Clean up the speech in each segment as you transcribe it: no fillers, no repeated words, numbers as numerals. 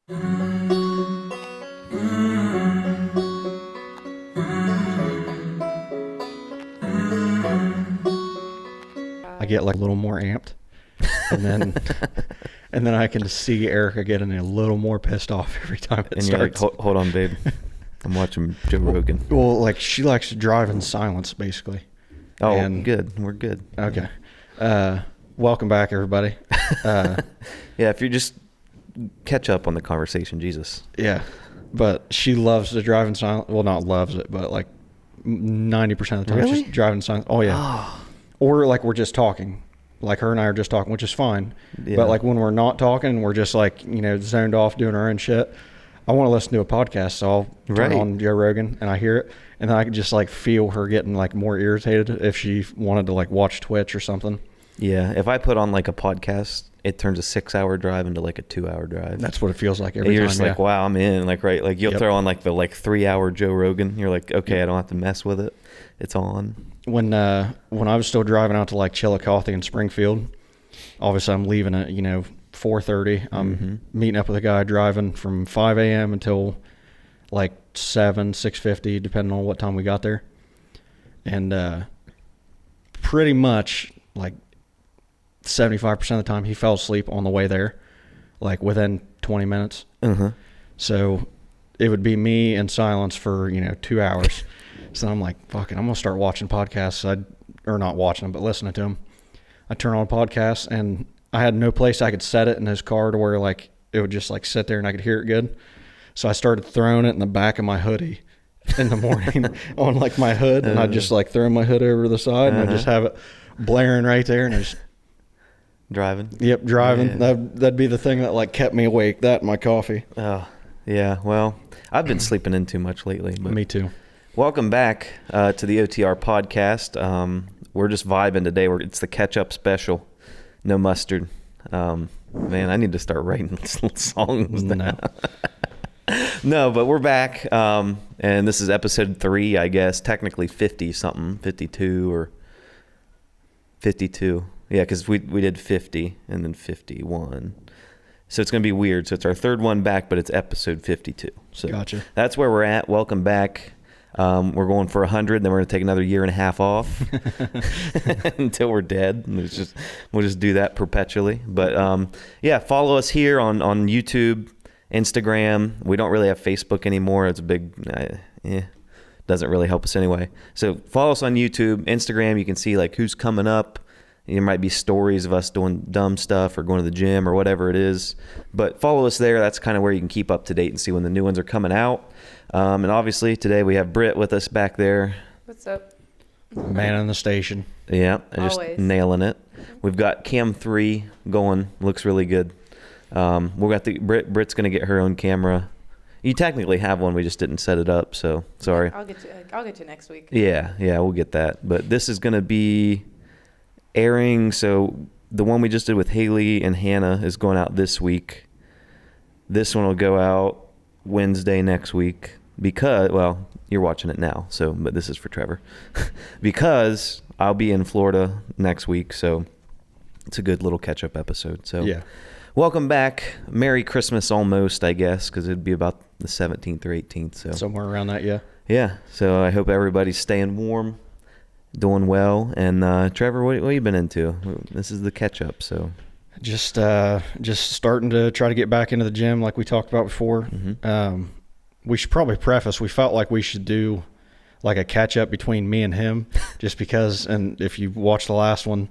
I get like a little more amped, and then and then I can see Erica getting a little more pissed off every time it starts. And you're like, hold on, babe. I'm watching Joe Rogan. Well, like she likes to drive in silence, basically. Oh, and, good. We're good. Okay. Welcome back, everybody. Yeah, if you just catch up on the conversation, Jesus. Yeah, but she loves to drive in silence. Well, not loves it, but like 90% of the time Really? she's driving in silence. Oh, yeah. Or like we're just talking. Like her and I are just talking, which is fine. Yeah. But like when we're not talking, we're just like, zoned off doing our own shit. I want to listen to a podcast, so I'll turn on Joe Rogan and I hear it. And then I can just like feel her getting like more irritated if she wanted to like watch Twitch or something. Yeah, if I put on like a podcast, it turns a 6-hour drive into like a 2-hour drive. That's what it feels like every and you're time. just like, wow, I'm in. Like, right. Like you'll throw on like the 3-hour Joe Rogan. You're like, okay, I don't have to mess with it. It's on. When I was still driving out to like Chillicothe in Springfield, obviously I'm leaving at, 4:30. I'm meeting up with a guy driving from 5 a.m. until like 6:50, depending on what time we got there. And pretty much like 75% of the time he fell asleep on the way there, like within 20 minutes. So it would be me in silence for 2 hours. So I'm like, fuck it, I'm gonna start watching podcasts. Or not watching them, but listening to them. I turn on a podcast, and I had no place I could set it in his car to where like it would just like sit there and I could hear it good. So I started throwing it in the back of my hoodie in the morning on like my hood, and I just like throw my hood over to the side, and I just have it blaring right there, and I just driving. Yep, driving. Yeah. That'd be the thing that like kept me awake. That and my coffee. Oh, yeah. Well, I've been sleeping in too much lately. But me too. Welcome back to the OTR podcast. We're just vibing today. It's the catch-up special. No mustard. Man, I need to start writing songs now. No, but we're back. And this is episode 3, I guess. Technically 50-something. 52 or 52. Yeah, because we did 50 and then 51. So it's going to be weird. So it's our third one back, but it's episode 52. So gotcha. That's where we're at. Welcome back. We're going for 100, then we're going to take another 1.5 years off until we're dead. And we'll just do that perpetually. But yeah, follow us here on YouTube, Instagram. We don't really have Facebook anymore. It's a big, doesn't really help us anyway. So follow us on YouTube, Instagram. You can see like who's coming up. There might be stories of us doing dumb stuff or going to the gym or whatever it is. But follow us there. That's kind of where you can keep up to date and see when the new ones are coming out. And obviously today we have Britt with us back there. What's up? Man in the station. Yeah, just Always. nailing it. We've got Cam 3 going. Looks really good. We got Britt's going to get her own camera. You technically have one. We just didn't set it up. So sorry. I'll get to next week. Yeah, we'll get that. But this is going to be airing. So the one we just did with Haley and Hannah is going out this week. This one will go out Wednesday next week because, well, you're watching it now, but this is for Trevor. Because I'll be in Florida next week, so it's a good little catch-up episode. So yeah. Welcome back. Merry Christmas almost, I guess, because it'd be about the 17th or 18th. So Somewhere around that, yeah. Yeah, so I hope everybody's staying warm, doing well. And Trevor, what have you been into? This is the catch-up, so... Just starting to try to get back into the gym like we talked about before. We should probably preface, we felt like we should do like a catch up between me and him just because, and if you watch the last one,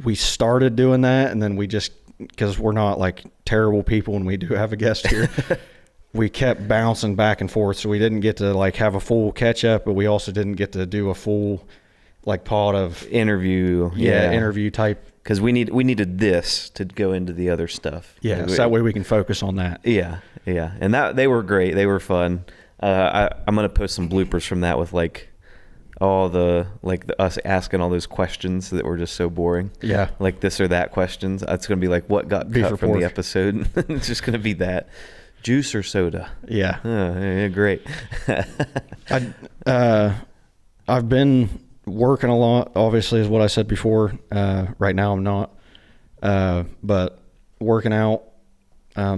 we started doing that and then we just, because we're not like terrible people when we do have a guest here, we kept bouncing back and forth. So we didn't get to like have a full catch up, but we also didn't get to do a full like pod of interview. Interview type. Because we needed this to go into the other stuff. Yeah, so that way we can focus on that. Yeah, and they were great. They were fun. I'm gonna post some bloopers from that with like all us asking all those questions that were just so boring. Yeah, like this or that questions. It's gonna be like what got cut from the episode. It's just gonna be that juice or soda. Yeah. Yeah, great. I've been working a lot, obviously, is what I said before. Right now I'm not, but working out,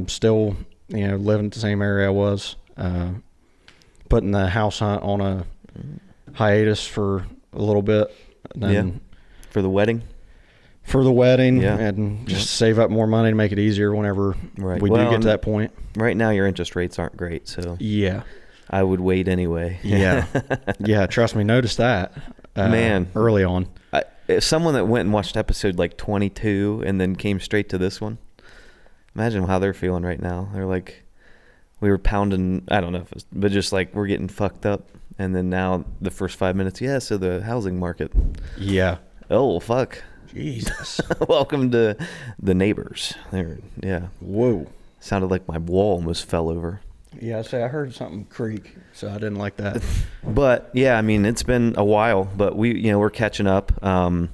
still living in the same area I was, putting the house hunt on a hiatus for a little bit. And then For the wedding? For the wedding, Yeah. and just save up more money to make it easier whenever we do get to that point. Right now, your interest rates aren't great, so Yeah. I would wait anyway. Yeah. Yeah, trust me, notice that. Man. Early on. If someone that went and watched episode like 22 and then came straight to this one, imagine how they're feeling right now. They're like, we were pounding, I don't know, but just like we're getting fucked up. And then now the first 5 minutes, so the housing market. Yeah. Oh, fuck. Jesus. Welcome to the neighbors. Yeah. Whoa. Sounded like my wall almost fell over. Yeah, I heard something creak, so I didn't like that. But yeah, I mean, it's been a while, but we're catching up, going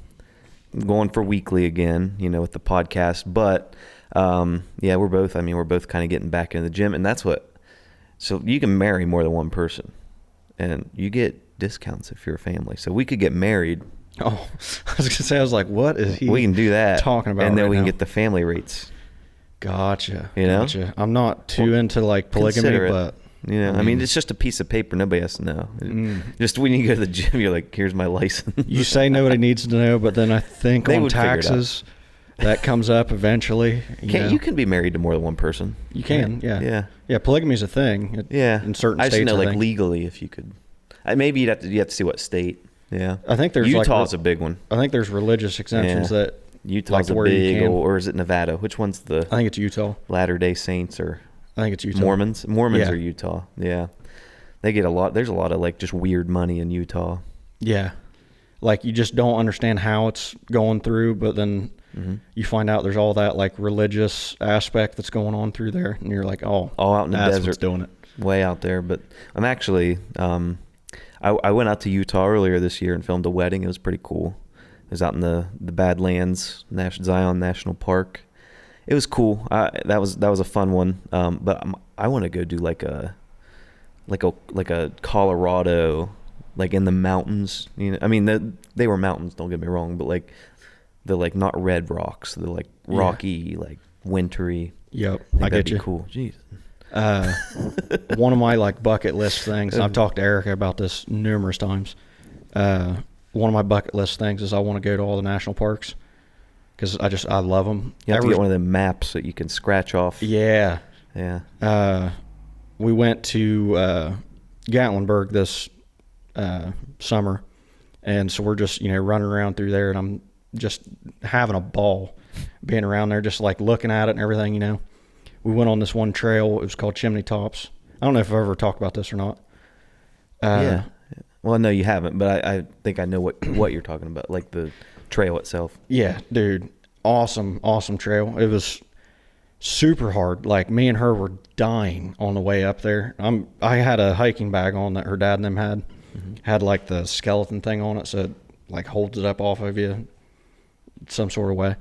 for weekly again, with the podcast. But we're both kind of getting back into the gym, and so you can marry more than one person, and you get discounts if you're a family. So we could get married. Oh, I was gonna say, I was like, what is he? We can do that, talking about, and then right we can now? get the family rates. Gotcha. You know? Gotcha. I'm not too into like polygamy, Consider it. but I mean, it's just a piece of paper. Nobody has to know. Just when you go to the gym, you're like, here's my license. you say nobody needs to know, but then I think They on would figure it out. taxes, that comes up eventually. You can be married to more than one person. You can, yeah. Yeah. Yeah, polygamy's a thing. In certain I states, just know, I like think. legally, if you could. Maybe you have to see what state. Yeah. I think there's Utah's a big one. I think there's religious exemptions Yeah. that Utah's like a where you big, can. or is it Nevada? Which one's the I think it's Utah. Latter-day Saints or I think it's Utah. Mormons? Mormons Yeah. are Utah. Yeah. They get a lot. There's a lot of like just weird money in Utah. Yeah. Like you just don't understand how it's going through, but then you find out there's all that like religious aspect that's going on through there, and you're like, oh, All out in the that's desert. what's doing it. Way out there. But I'm actually, I went out to Utah earlier this year and filmed a wedding. It was pretty cool. It was out in the Badlands, Zion National Park. It was cool. That was a fun one. But I want to go do like a Colorado, like in the mountains. I mean, they were mountains. Don't get me wrong, but like the like not red rocks. They're like rocky, like wintry. Yep, I I that'd get be you. cool. Jeez. One of my like bucket list things, and I've talked to Erica about this numerous times. One of my bucket list things is I want to go to all the national parks because I love them. You have to get one of them maps that you can scratch off. Yeah. Yeah. We went to Gatlinburg this summer, and so we're just running around through there, and I'm just having a ball being around there, just like looking at it and everything. We went on this one trail. It was called Chimney Tops. I don't know if I've ever talked about this or not. Yeah. Well, no, you haven't, but I think I know what you're talking about, like the trail itself. Yeah, dude. Awesome trail. It was super hard. Like me and her were dying on the way up there. I had a hiking bag on that her dad and them had. Had like the skeleton thing on it, so it like holds it up off of you some sort of way.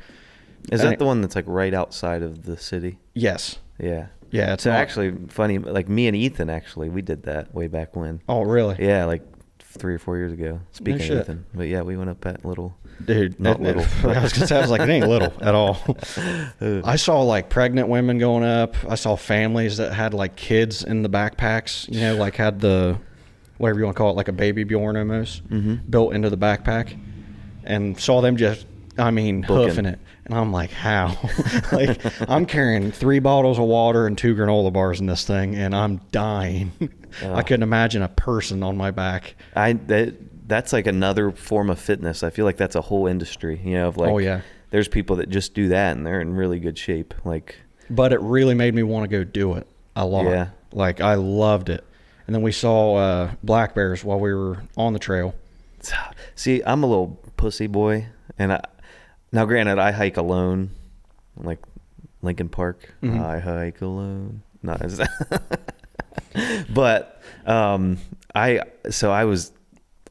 Is that the one that's like right outside of the city? Yes. Yeah. Yeah, it's So not- actually funny, like me and Ethan we did that way back when. Oh, really? Yeah, like 3 or 4 years ago. Speaking of shit. Ethan. But yeah, we went up that little. Dude, Not little. I was gonna say, I was like, it ain't little at all. I saw like pregnant women going up. I saw families that had like kids in the backpacks. Like had the whatever you want to call it, like a baby Bjorn almost built into the backpack, and saw them just, hoofing it. And I'm like, how? Like I'm carrying 3 bottles of water and 2 granola bars in this thing, and I'm dying. I couldn't imagine a person on my back. That's like another form of fitness. I feel like that's a whole industry, of like, Oh, yeah. There's people that just do that and they're in really good shape. Like, But it really made me want to go do it a lot. Yeah. Like I loved it. And then we saw black bears while we were on the trail. see, I'm a little pussy boy, and now granted, I hike alone, like Lincoln Park. I hike alone. No, but I was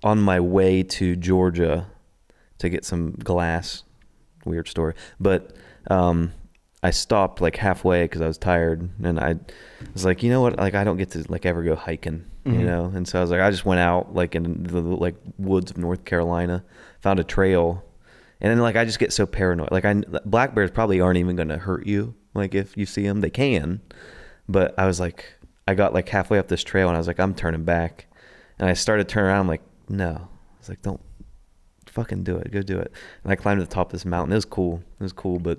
on my way to Georgia to get some glass. Weird story, but I stopped like halfway because I was tired, and I was like, you know what, like I don't get to like ever go hiking, and so I was like, I just went out like in the like woods of North Carolina, found a trail, and then like I just get so paranoid. Like black bears probably aren't even going to hurt you. Like if you see them, they can, But I was like, I got like halfway up this trail and I was like, I'm turning back. And I started turning around. I'm like, no. I was like, don't fucking do it. Go do it. And I climbed to the top of this mountain. It was cool. But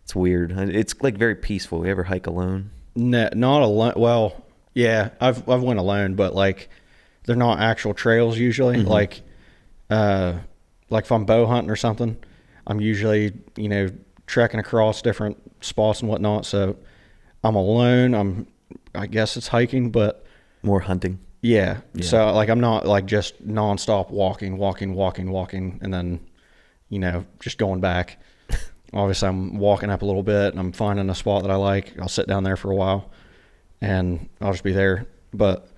it's weird. It's like very peaceful. You ever hike alone? No, not alone. Well, yeah, I've went alone, but like they're not actual trails usually. Mm-hmm. Like if I'm bow hunting or something, I'm usually, trekking across different spots and whatnot. So I'm alone. I guess it's hiking, but More hunting. yeah. Yeah. So like I'm not like just nonstop walking, and then, just going back. Obviously, I'm walking up a little bit and I'm finding a spot that I like. I'll sit down there for a while and I'll just be there. But,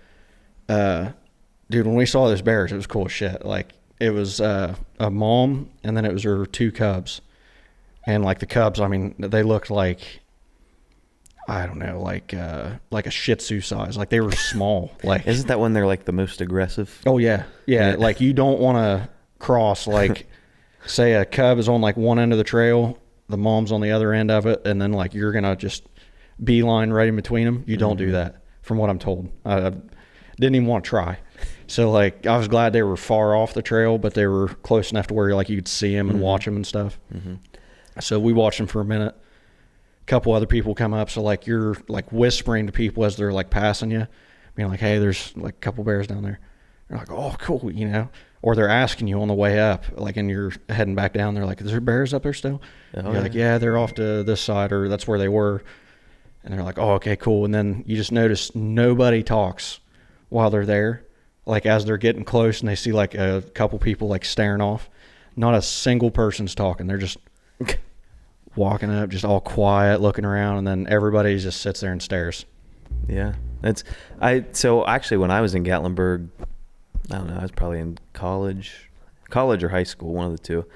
dude, when we saw those bears, it was cool as shit. Like, it was a mom and then it was her 2 cubs. And, like, the cubs, I mean, they looked like, I don't know, like a Shih Tzu size. Like, they were small. Like, Isn't that when they're like the most aggressive? oh, yeah. Yeah. Like, you don't want to cross, like, say a cub is on like one end of the trail, the mom's on the other end of it, and then like you're gonna just beeline right in between them. You don't do that, from what I'm told. I didn't even want to try. So like I was glad they were far off the trail, but they were close enough to where like you could see them and watch them and stuff. So we watched them for a minute. A couple other people come up, so like you're like whispering to people as they're like passing you, being like, "Hey, there's like a couple bears down there." You're like, "Oh, cool," Or they're asking you on the way up, like, and you're heading back down. They're like, "Is there bears up there still?" You're like, "Yeah, they're off to this side," or that's where they were. And they're like, "Oh, okay, cool." And then you just notice nobody talks while they're there. Like as they're getting close and they see like a couple people like staring off, not a single person's talking. They're just walking up, just all quiet, looking around, and then everybody just sits there and stares. Yeah. So actually when I was in Gatlinburg, I don't know, I was probably in college or high school, one of the two.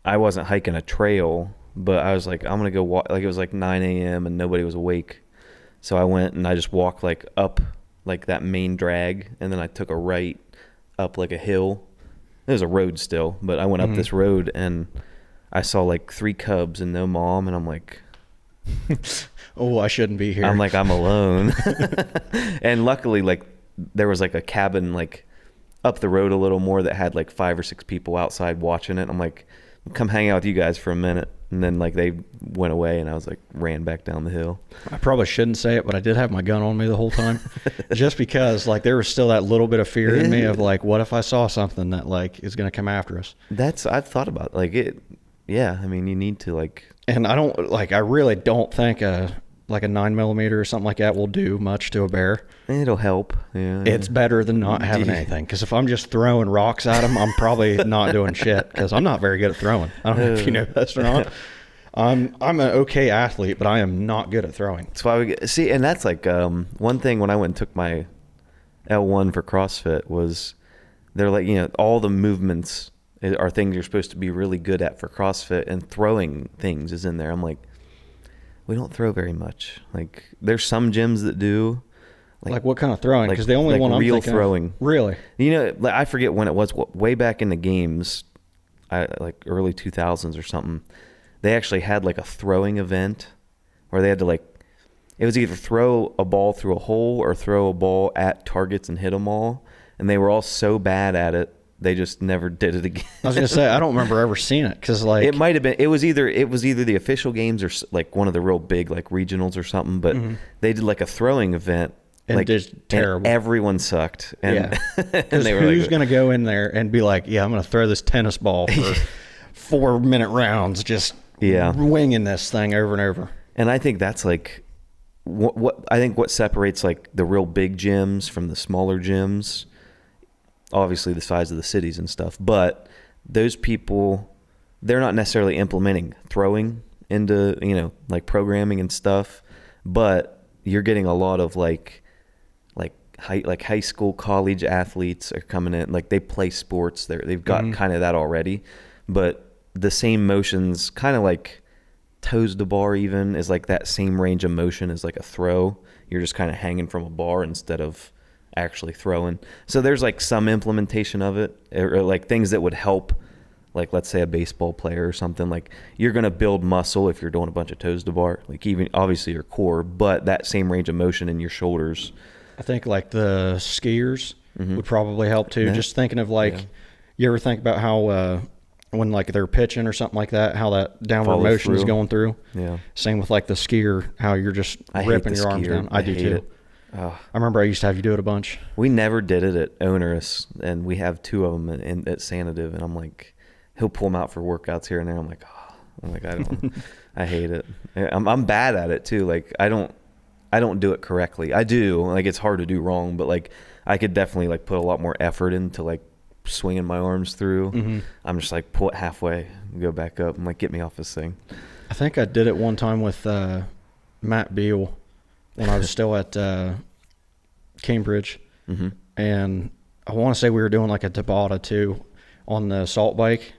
I wasn't hiking a trail, but I was like, I'm going to go walk. Like it was like 9 a.m. and nobody was awake. So I went and I just walked like up like that main drag. And then I took a right up like a hill. It was a road still, but I went up this road and I saw like 3 cubs and no mom. And I'm like, oh, I shouldn't be here. I'm like, I'm alone. And luckily like there was like a cabin like up the road a little more that had like 5 or 6 people outside watching it. I'm like, come hang out with you guys for a minute. And then like they went away and I was like ran back down the hill. I probably shouldn't say it, but I did have my gun on me the whole time just because like there was still that little bit of fear in me of like, what if I saw something that like is going to come after us? I've thought about like it. Yeah. I mean, you need to like, and I really don't think like a 9mm or something like that will do much to a bear. it'll help. Yeah. It's better than not having anything. Because if I'm just throwing rocks at them, I'm probably not doing shit. Because I'm not very good at throwing. I don't know if you know this or not. I'm an okay athlete, but I am not good at throwing. That's why see, and that's like one thing when I went and took my L1 for CrossFit was they're like, all the movements are things you're supposed to be really good at for CrossFit, and throwing things is in there. I'm like, we don't throw very much. Like there's some gyms that do. Like what kind of throwing? Because the only one I'm real thinking throwing. Really? Like I forget when it was. Way back in the games, like early 2000s or something. They actually had like a throwing event where they had to like, it was either throw a ball through a hole or throw a ball at targets and hit them all. And they were all so bad at it, they just never did it again. I was gonna say I don't remember ever seeing it because like it might have been. It was either the official games or like one of the real big like regionals or something. But they did like a throwing event. And like just terrible. And everyone sucked. And, yeah. And they were who's like, gonna go in there and be like, yeah, I'm gonna throw this tennis ball for 4-minute rounds, just winging this thing over and over. And I think that's like what separates like the real big gyms from the smaller gyms. Obviously the size of the cities and stuff, but those people, they're not necessarily implementing throwing into, like programming and stuff, but you're getting a lot of like high school, college athletes are coming in, like they play sports. They've got kind of that already, but the same motions, kind of like toes to bar even, is like that same range of motion as like a throw. You're just kind of hanging from a bar instead of actually throwing. So there's like some implementation of it, or like things that would help like let's say a baseball player or something, like you're going to build muscle if you're doing a bunch of toes to bar, like even obviously your core, but that same range of motion in your shoulders. I think like the skiers Mhm. would probably help too. Yeah. Just thinking of like, Yeah. you ever think about how when like they're pitching or something like that, how that downward Follow motion is through. going through. Yeah. Same with like the skier, how you're just I hate ripping the your arms skier. down. I do hate too. it. Oh. I remember I used to have you do it a bunch. We never did it at Onerous, and we have 2 of them at Sanative, and I'm like, he'll pull them out for workouts here and there. I'm like, I don't, I hate it. I'm bad at it too. Like I don't do it correctly. I do, like it's hard to do wrong, but like I could definitely like put a lot more effort into like swinging my arms through. Mm-hmm. I'm just like pull it halfway, go back up. I'm like, get me off this thing. I think I did it one time with Matt Beal when I was still at Cambridge. Mm-hmm. And I want to say we were doing like a Tabata too on the assault bike,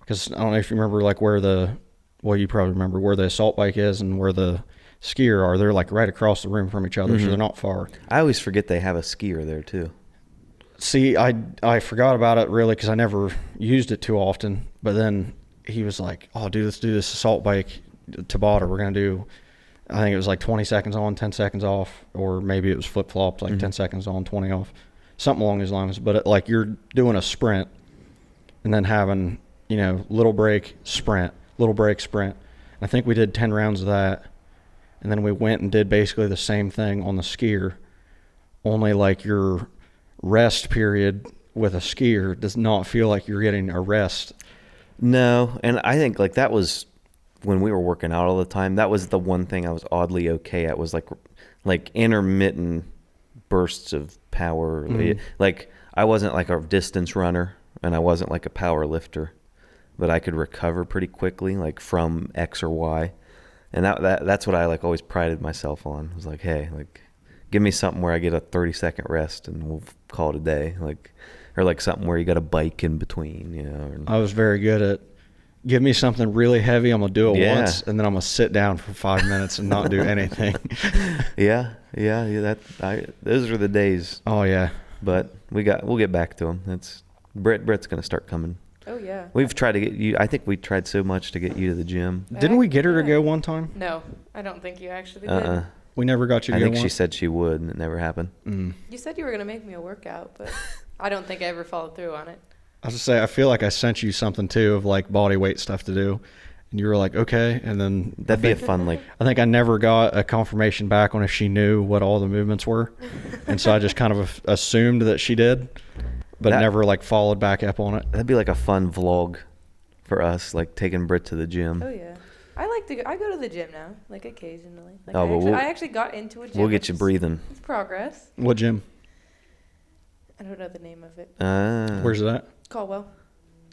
because I don't know if you remember like you probably remember where the assault bike is and where the skier are. They're like right across the room from each other, Mm-hmm. so they're not far. I always forget they have a skier there too. See, I forgot about it really because I never used it too often. But then he was like, "Oh, dude, let's do this assault bike Tabata. We're gonna do." I think it was like 20 seconds on, 10 seconds off, or maybe it was flip flopped, like 10 seconds on, 20 off, something along those lines. But like you're doing a sprint, and then having little break, sprint, little break, sprint. And I think we did 10 rounds of that, and then we went and did basically the same thing on the skier, only like your rest period with a skier does not feel like you're getting a rest. No, and I think like that was when we were working out all the time. That was the one thing I was oddly okay at, was like intermittent bursts of power. Mhm. Like I wasn't like a distance runner, and I wasn't like a power lifter, but I could recover pretty quickly, like from X or Y. And that's what I like always prided myself on. I was like, hey, like give me something where I get a 30-second rest and we'll call it a day. Like, or like something where you got a bike in between, I was very good at, give me something really heavy, I'm going to do it Yeah. once, and then I'm going to sit down for 5 minutes and not do anything. Yeah. Those are the days. Oh, yeah. But we'll get back to them. That's Brett's going to start coming. Oh yeah. We've tried to get you. I think we tried so much to get you to the gym. Didn't we get her to Yeah. go one time? No, I don't think you actually did. We never got you to I go think she once? said she would, and it never happened. You said you were gonna make me a workout, but I don't think I ever followed through on it. I was just say, I feel like I sent you something too of like body weight stuff to do, and you were like, okay, and then That'd be a fun like. I think I never got a confirmation back on if she knew what all the movements were, and so I just kind of assumed that she did, but That- never like followed back up on it. That'd be like a fun vlog for us, like taking Britt to the gym. Oh yeah. I like to go. I go to the gym now, like occasionally. Like Oh, but I actually got into a gym. We'll which get you is- breathing. It's progress. What gym? I don't know the name of it. Where's it at? Caldwell.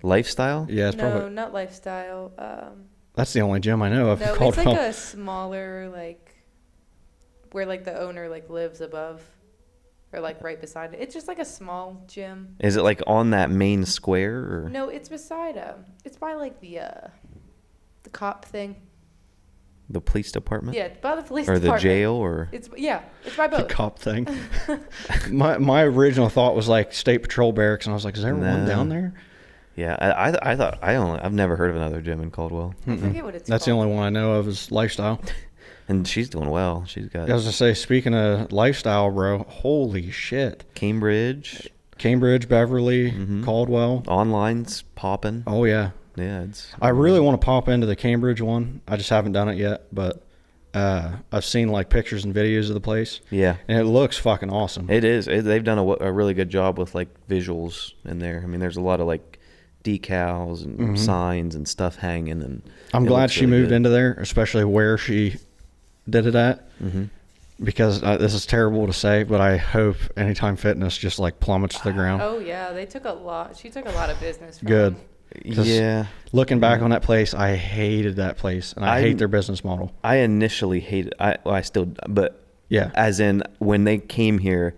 Lifestyle? Yeah, it's No, probably not lifestyle. that's the only gym I know of. No, called it's like a smaller, like where like the owner like lives above, or like right beside it. It's just like a small gym. Is it like on that main square? Or? No, it's beside it's by like the cop thing. The police department? Yeah, by the police Or department. the jail? Or It's it's by the both. cop thing. my original thought was like state patrol barracks, and I was like, is there one No. down there? Yeah, I thought I've never heard of another gym in Caldwell. I forget what it's That's the called. only one I know of is lifestyle. And she's doing well. She's got I was gonna say, speaking of lifestyle, bro, holy shit. Cambridge. Cambridge, Beverly, Mhm. Caldwell. Online's popping. Oh yeah. Yeah, it's. I really want to pop into the Cambridge one. I just haven't done it yet, but I've seen like pictures and videos of the place, Yeah, and it looks fucking awesome. it is. They've done a really good job with like visuals in there. I mean, there's a lot of like decals and Mhm. signs and stuff hanging. And I'm it glad looks she really moved good. into there, especially where she did it at, Mhm. because this is terrible to say, but I hope Anytime Fitness just like plummets to the ground. Oh yeah, they took a lot. She took a lot of business from Good. them. 'Cause Yeah, Looking back on that place, I hated that place, and I hate their business model. I initially hated. I still, but Yeah. as in when they came here,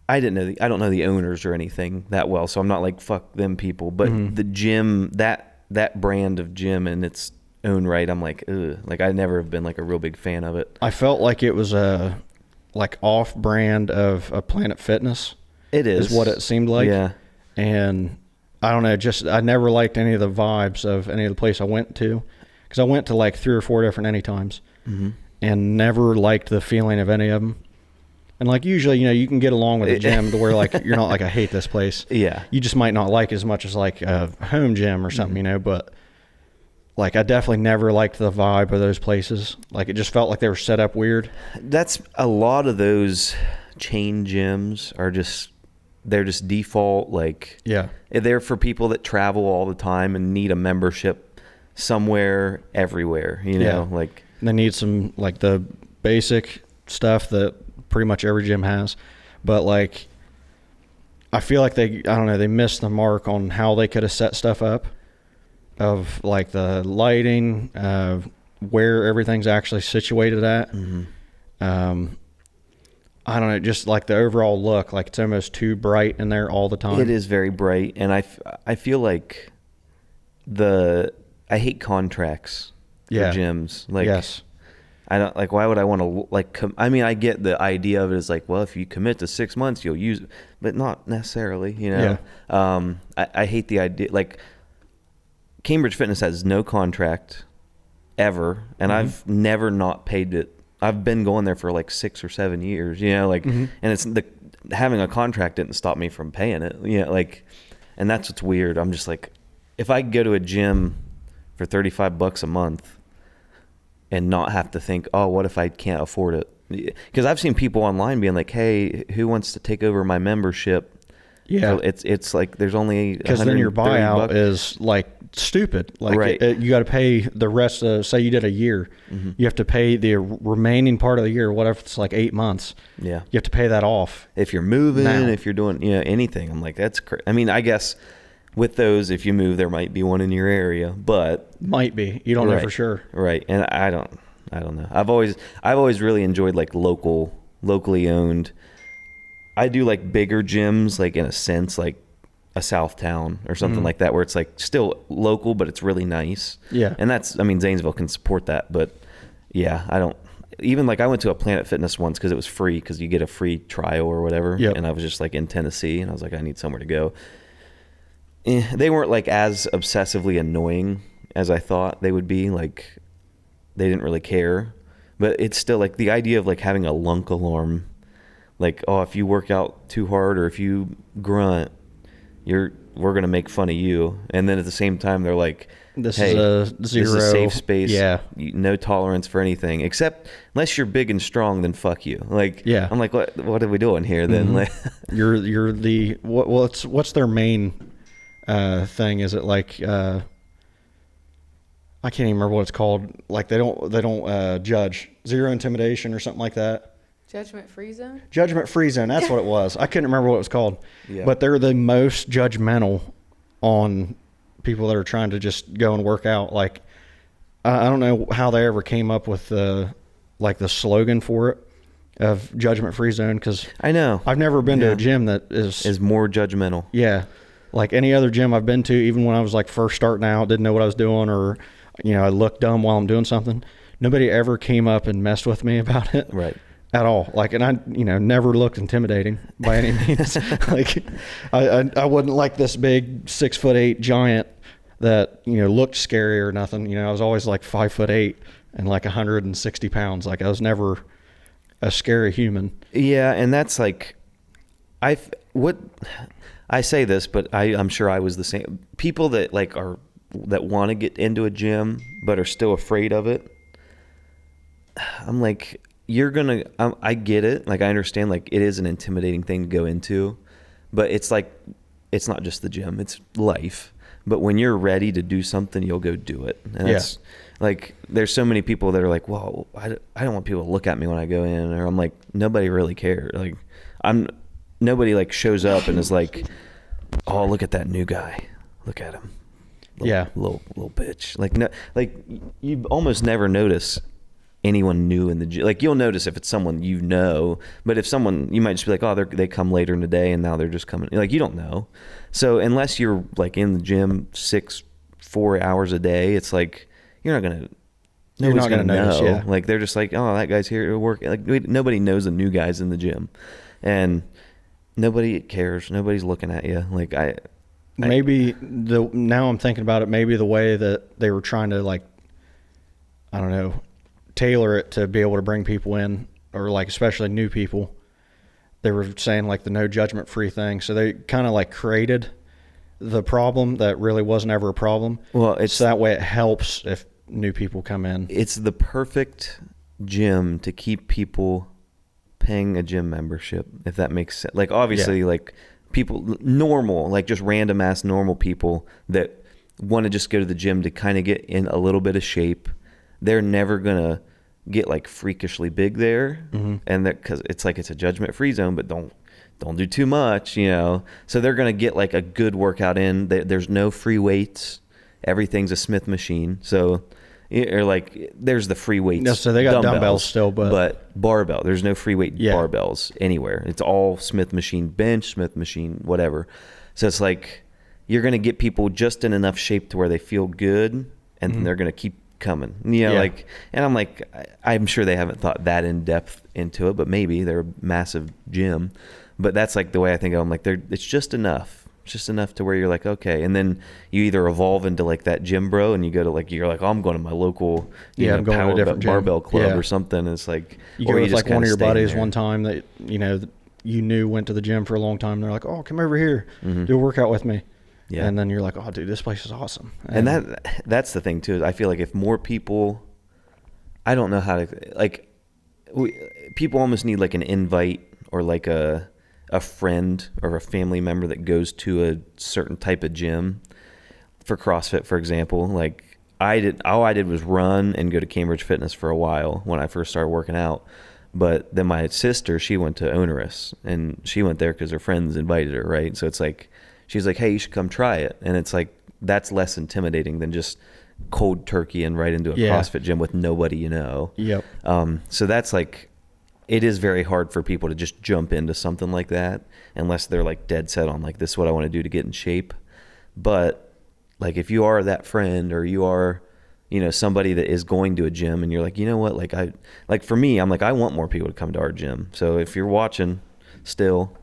I don't know the owners or anything that well, so I'm not like fuck them people. But Mhm. the gym, that brand of gym in its own right, I'm like, ugh. Like I never have been like a real big fan of it. I felt like it was a like off-brand of a Planet Fitness. It is What it seemed like. Yeah, And I don't know, just I never liked any of the vibes of any of the place I went to, because I went to like 3 or 4 different Anytimes, and never liked the feeling of any of them. And like usually, you know, you can get along with a gym to where like you're not like, I hate this place. Yeah. You just might not like it as much as like a home gym or something, you know. But like I definitely never liked the vibe of those places. Like it just felt like they were set up weird. That's a lot of those chain gyms are just, they're just default, like, Yeah. they're for people that travel all the time and need a membership somewhere, everywhere, you know, like. They need some like the basic stuff that pretty much every gym has, but like I feel like I don't know, they missed the mark on how they could have set stuff up, of like the lighting, where everything's actually situated at. I don't know, just like the overall look, like it's almost too bright in there all the time. It is very bright, and I feel like I hate contracts for gyms. Like, yes. I don't like. Why would I want to like? I mean, I get the idea of it is like, well, if you commit to 6 months, you'll use it, but not necessarily. You know, I hate the idea. Like, Cambridge Fitness has no contract ever, and I've never not paid it. I've been going there for like 6 or 7 years. You know, like, and it's having a contract didn't stop me from paying it. You know, like, and that's what's weird. I'm just like, if I go to a gym for $35 a month and not have to think, oh, what if I can't afford it? Because I've seen people online being like, hey, who wants to take over my membership? Yeah. So it's like there's only, because then your buyout is like stupid. Like you got to pay the rest of, say you did a year, you have to pay the remaining part of the year, whatever, it's like 8 months. Yeah. You have to pay that off. If you're moving, if you're doing, you know, anything. I'm like, that's crazy. I mean, I guess with those, if you move, there might be one in your area, but might be. You don't know for sure. Right. And I don't know. I've always really enjoyed like locally owned. I do like bigger gyms, like in a sense, like a Southtown or something like that, where it's like still local, but it's really nice. Yeah. And that's, I mean, Zanesville can support that, but yeah, I don't. Even like I went to a Planet Fitness once because it was free, because you get a free trial or whatever. Yep. And I was just like in Tennessee, and I was like, I need somewhere to go. They weren't like as obsessively annoying as I thought they would be. Like, they didn't really care, but it's still like the idea of like having a lunk alarm, like, oh, if you work out too hard or if you grunt, we're going to make fun of you. And then at the same time, they're like, this is a zero. This is a safe space. Yeah. No tolerance for anything, except unless you're big and strong, then fuck you. Like, yeah. I'm like, what are we doing here then? Like, you're the, what's their main thing? Is it like I can't even remember what it's called. Like they don't judge, zero intimidation or something like that. Judgment free zone. Judgment free zone. That's what it was. I couldn't remember what it was called. Yeah. But they're the most judgmental on people that are trying to just go and work out. Like I don't know how they ever came up with the slogan for it of judgment free zone, because I know I've never been to a gym that is more judgmental. Yeah. Like any other gym I've been to, even when I was like first starting out, didn't know what I was doing, or, you know, I looked dumb while I'm doing something. Nobody ever came up and messed with me about it. Right. At all. Like, and I, you know, never looked intimidating by any means. Like I wasn't like this big 6'8" giant that, you know, looked scary or nothing. You know, I was always like 5'8" and like 160 pounds. Like I was never a scary human. Yeah. And that's like, I say this, but I'm sure I was the same. People that like that want to get into a gym but are still afraid of it. I'm like, I get it. Like, I understand, like, it is an intimidating thing to go into, but it's like, it's not just the gym, it's life. But when you're ready to do something, you'll go do it. And that's like, there's so many people that are like, well, I don't want people to look at me when I go in, or I'm like, nobody really cares. Like, nobody like shows up and is like, oh, look at that new guy. Look at him. Little bitch. Like, no, like you almost never notice anyone new in the gym. Like, you'll notice if it's someone you know, but if someone, you might just be like, oh, they come later in the day and now they're just coming. Like, you don't know. So unless you're like in the gym 4 hours a day, it's like, nobody's gonna notice, know. Like, they're just like, oh, that guy's here to work. Like, nobody knows the new guys in the gym, and nobody cares. Nobody's looking at you. Like, maybe now I'm thinking about it, maybe the way that they were trying to, like, I don't know, tailor it to be able to bring people in, or like especially new people. They were saying like the no judgment free thing. So they kind of like created the problem that really wasn't ever a problem. Well, it's so that way it helps if new people come in. It's the perfect gym to keep people paying a gym membership, if that makes sense. Like obviously like people normal, like just random ass normal people that want to just go to the gym to kind of get in a little bit of shape. They're never gonna get like freakishly big there, and that because it's like it's a judgment free zone, but don't do too much, you know. So they're gonna get like a good workout in. There's no free weights. Everything's a Smith machine. So, or like there's the free weights. No, so they got dumbbells still, but barbell. There's no free weight barbells anywhere. It's all Smith machine bench, Smith machine, whatever. So it's like you're gonna get people just in enough shape to where they feel good, and then they're gonna keep coming, you know, like, and I'm like, I'm sure they haven't thought that in depth into it, but maybe they're a massive gym. But that's like the way I think of them. Like it's just enough. It's just enough to where you're like, okay. And then you either evolve into like that gym bro, and you go to like, you're like, oh, I'm going to my local, I'm going to a different barbell gym. club or something. It's like, you go with like one of your buddies one time that, you know, you knew went to the gym for a long time. They're like, oh, come over here, do a workout with me. Yeah. And then you're like, oh, dude, this place is awesome. And that's the thing, too. Is I feel like if more people, I don't know how to, like, people almost need, like, an invite or, like, a friend or a family member that goes to a certain type of gym. For CrossFit, for example, like, all I did was run and go to Cambridge Fitness for a while when I first started working out. But then my sister, she went to Onerous, and she went there because her friends invited her, right? So it's like, she's like, hey, you should come try it. And it's like, that's less intimidating than just cold turkey and right into a CrossFit gym with nobody you know. Yep. So that's like, it is very hard for people to just jump into something like that unless they're like dead set on like, this is what I want to do to get in shape. But like, if you are that friend, or you are, you know, somebody that is going to a gym and you're like, you know what, like for me, I'm like, I want more people to come to our gym. So if you're watching still,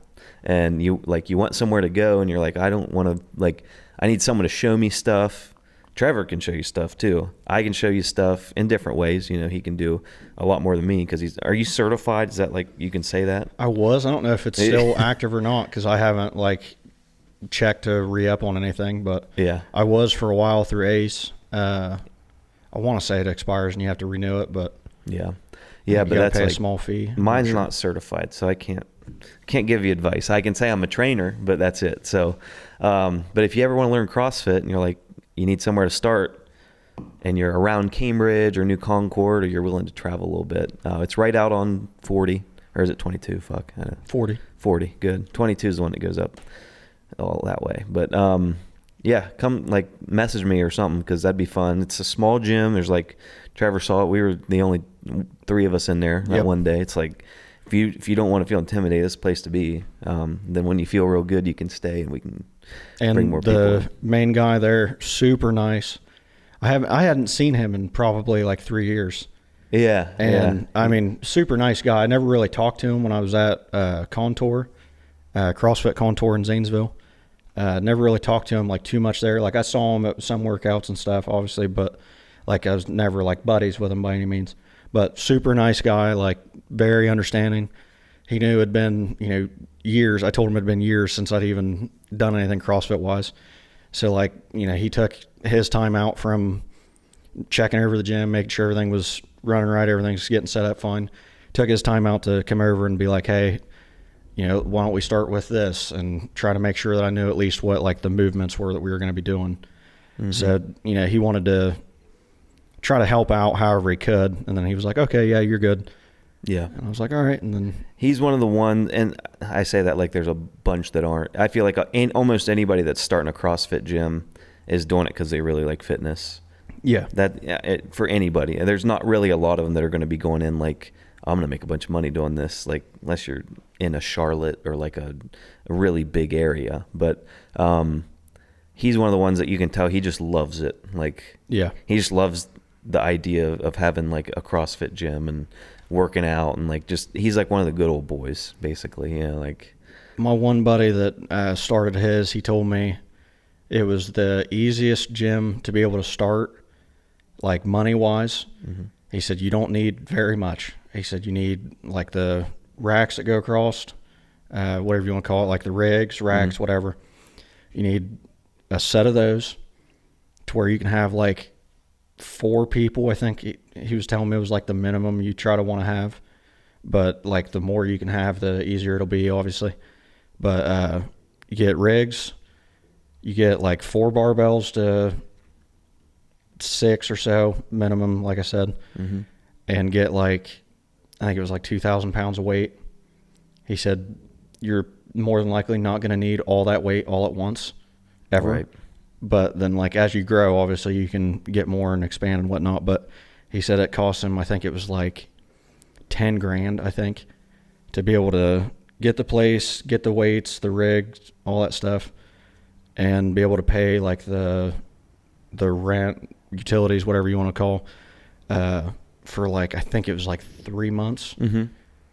and you want somewhere to go, and you're like, I don't want to, like, I need someone to show me stuff. Trevor can show you stuff too. I can show you stuff in different ways. You know, he can do a lot more than me because are you certified? Is that like, you can say that? I don't know if it's still active or not, because I haven't like checked to re-up on anything, but yeah, I was for a while through ACE. I want to say it expires and you have to renew it, but yeah, but that's pay like a small fee. Mine's not certified, so I can't give you advice. I can say I'm a trainer, but that's it. So, but if you ever want to learn CrossFit and you're like, you need somewhere to start, and you're around Cambridge or New Concord, or you're willing to travel a little bit, it's right out on 40, or is it 22? 40. Good. 22 is the one that goes up all that way. But yeah, come like message me or something, because that'd be fun. It's a small gym. There's like, Trevor saw it. We were the only 3 of us in there that one day. It's like, if you don't want to feel intimidated, this place to be. Then when you feel real good, you can stay, and we can bring more people. And the main guy there, super nice. I hadn't seen him in probably like 3 years. Yeah. And I mean, super nice guy. I never really talked to him when I was at CrossFit Contour in Zanesville. Never really talked to him like too much there. Like I saw him at some workouts and stuff, obviously, but like I was never like buddies with him by any means. But super nice guy, like very understanding. He knew it had been, you know, years. I told him it had been years since I'd even done anything CrossFit wise. So like, you know, he took his time out from checking over the gym, making sure everything was running right, everything's getting set up fine. Took his time out to come over and be like, hey, you know, why don't we start with this, and try to make sure that I knew at least what like the movements were that we were going to be doing. Mm-hmm. So, you know, he wanted to try to help out however he could. And then he was like, okay, yeah, you're good. Yeah. And I was like, all right. And then he's one of the ones, and I say that like there's a bunch that aren't. I feel like almost anybody that's starting a CrossFit gym is doing it because they really like fitness. Yeah. For anybody. And there's not really a lot of them that are going to be going in like, I'm going to make a bunch of money doing this, like unless you're in a Charlotte or like a really big area. But he's one of the ones that you can tell he just loves it. Like, yeah, he just loves the idea of having like a CrossFit gym and working out, and like just he's like one of the good old boys basically. Yeah, like my one buddy that started his, he told me It was the easiest gym to be able to start, like money-wise. Mm-hmm. He said, you don't need very much. He said, you need like the racks that go across, whatever you want to call it, like the rigs, racks, Mm-hmm. whatever. You need a set of those to where you can have like 4 people. I think he was telling me it was like the minimum you try to want to have. But like the more you can have, the easier it'll be, obviously. But you get rigs. You get like 4 barbells to 6 or so minimum, like I said, Mm-hmm. and get like, I think it was like 2,000 pounds of weight. He said you're more than likely not going to need all that weight all at once, ever. Right. But then like as you grow, obviously you can get more and expand and whatnot. But he said it cost him, I think it was like 10 grand, I think, to be able to get the place, get the weights, the rigs, all that stuff, and be able to pay like the rent, utilities, whatever you want to call, for like, I think it was like 3 months. Mm-hmm.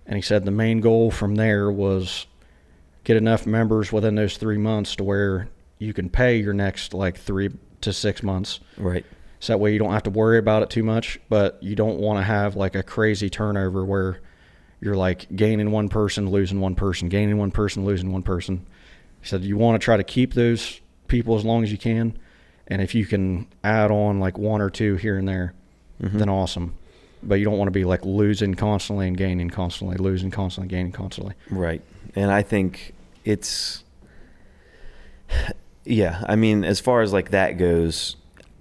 And he said the main goal from there was get enough members within those 3 months to where you can pay your next like 3 to 6 months. Right. So that way you don't have to worry about it too much, but you don't want to have like a crazy turnover where you're like gaining one person, losing one person, gaining one person, losing one person. He said you want to try to keep those people as long as you can. And if you can add on like 1 or 2 here and there, Mm-hmm. then awesome. But you don't want to be like losing constantly and gaining constantly, losing constantly, gaining constantly. Right. And I think it's, yeah, I mean, as far as like that goes,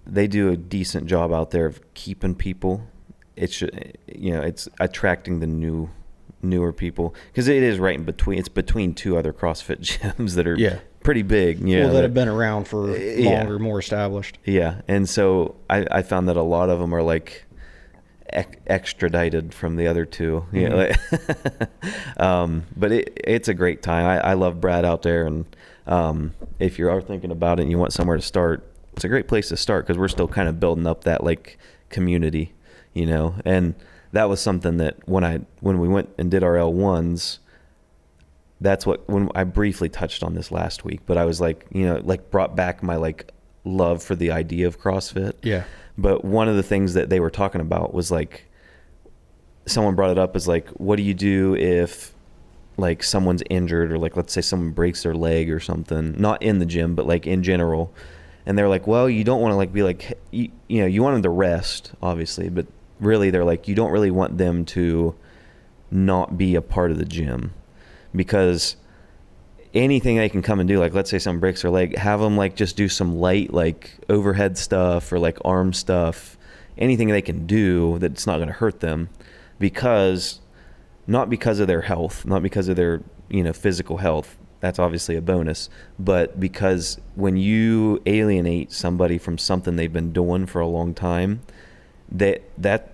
they do a decent job out there of keeping people. It's attracting the newer people, because it is right in between. It's between 2 other CrossFit gyms that are pretty big. That have been around for longer, more established. Yeah, and so I found that a lot of them are like extradited from the other 2. Mm-hmm. Yeah, but it's a great time. I love Brad out there, and if you are thinking about it and you want somewhere to start, it's a great place to start, because we're still kind of building up that like community, and that was something that when we went and did our L1s, that's when I briefly touched on this last week, but I was like, like brought back my like love for the idea of CrossFit. Yeah. But one of the things that they were talking about was like, someone brought it up as like, what do you do if like someone's injured, or like, let's say someone breaks their leg or something, not in the gym, but like in general. And they're like, well, you don't want to like be like, you want them to rest, obviously, but really they're like, you don't really want them to not be a part of the gym, because anything they can come and do, like let's say someone breaks their leg, have them like just do some light like overhead stuff or like arm stuff, anything they can do that's not going to hurt them, not because of their health, not because of their physical health, that's obviously a bonus, but because when you alienate somebody from something they've been doing for a long time, that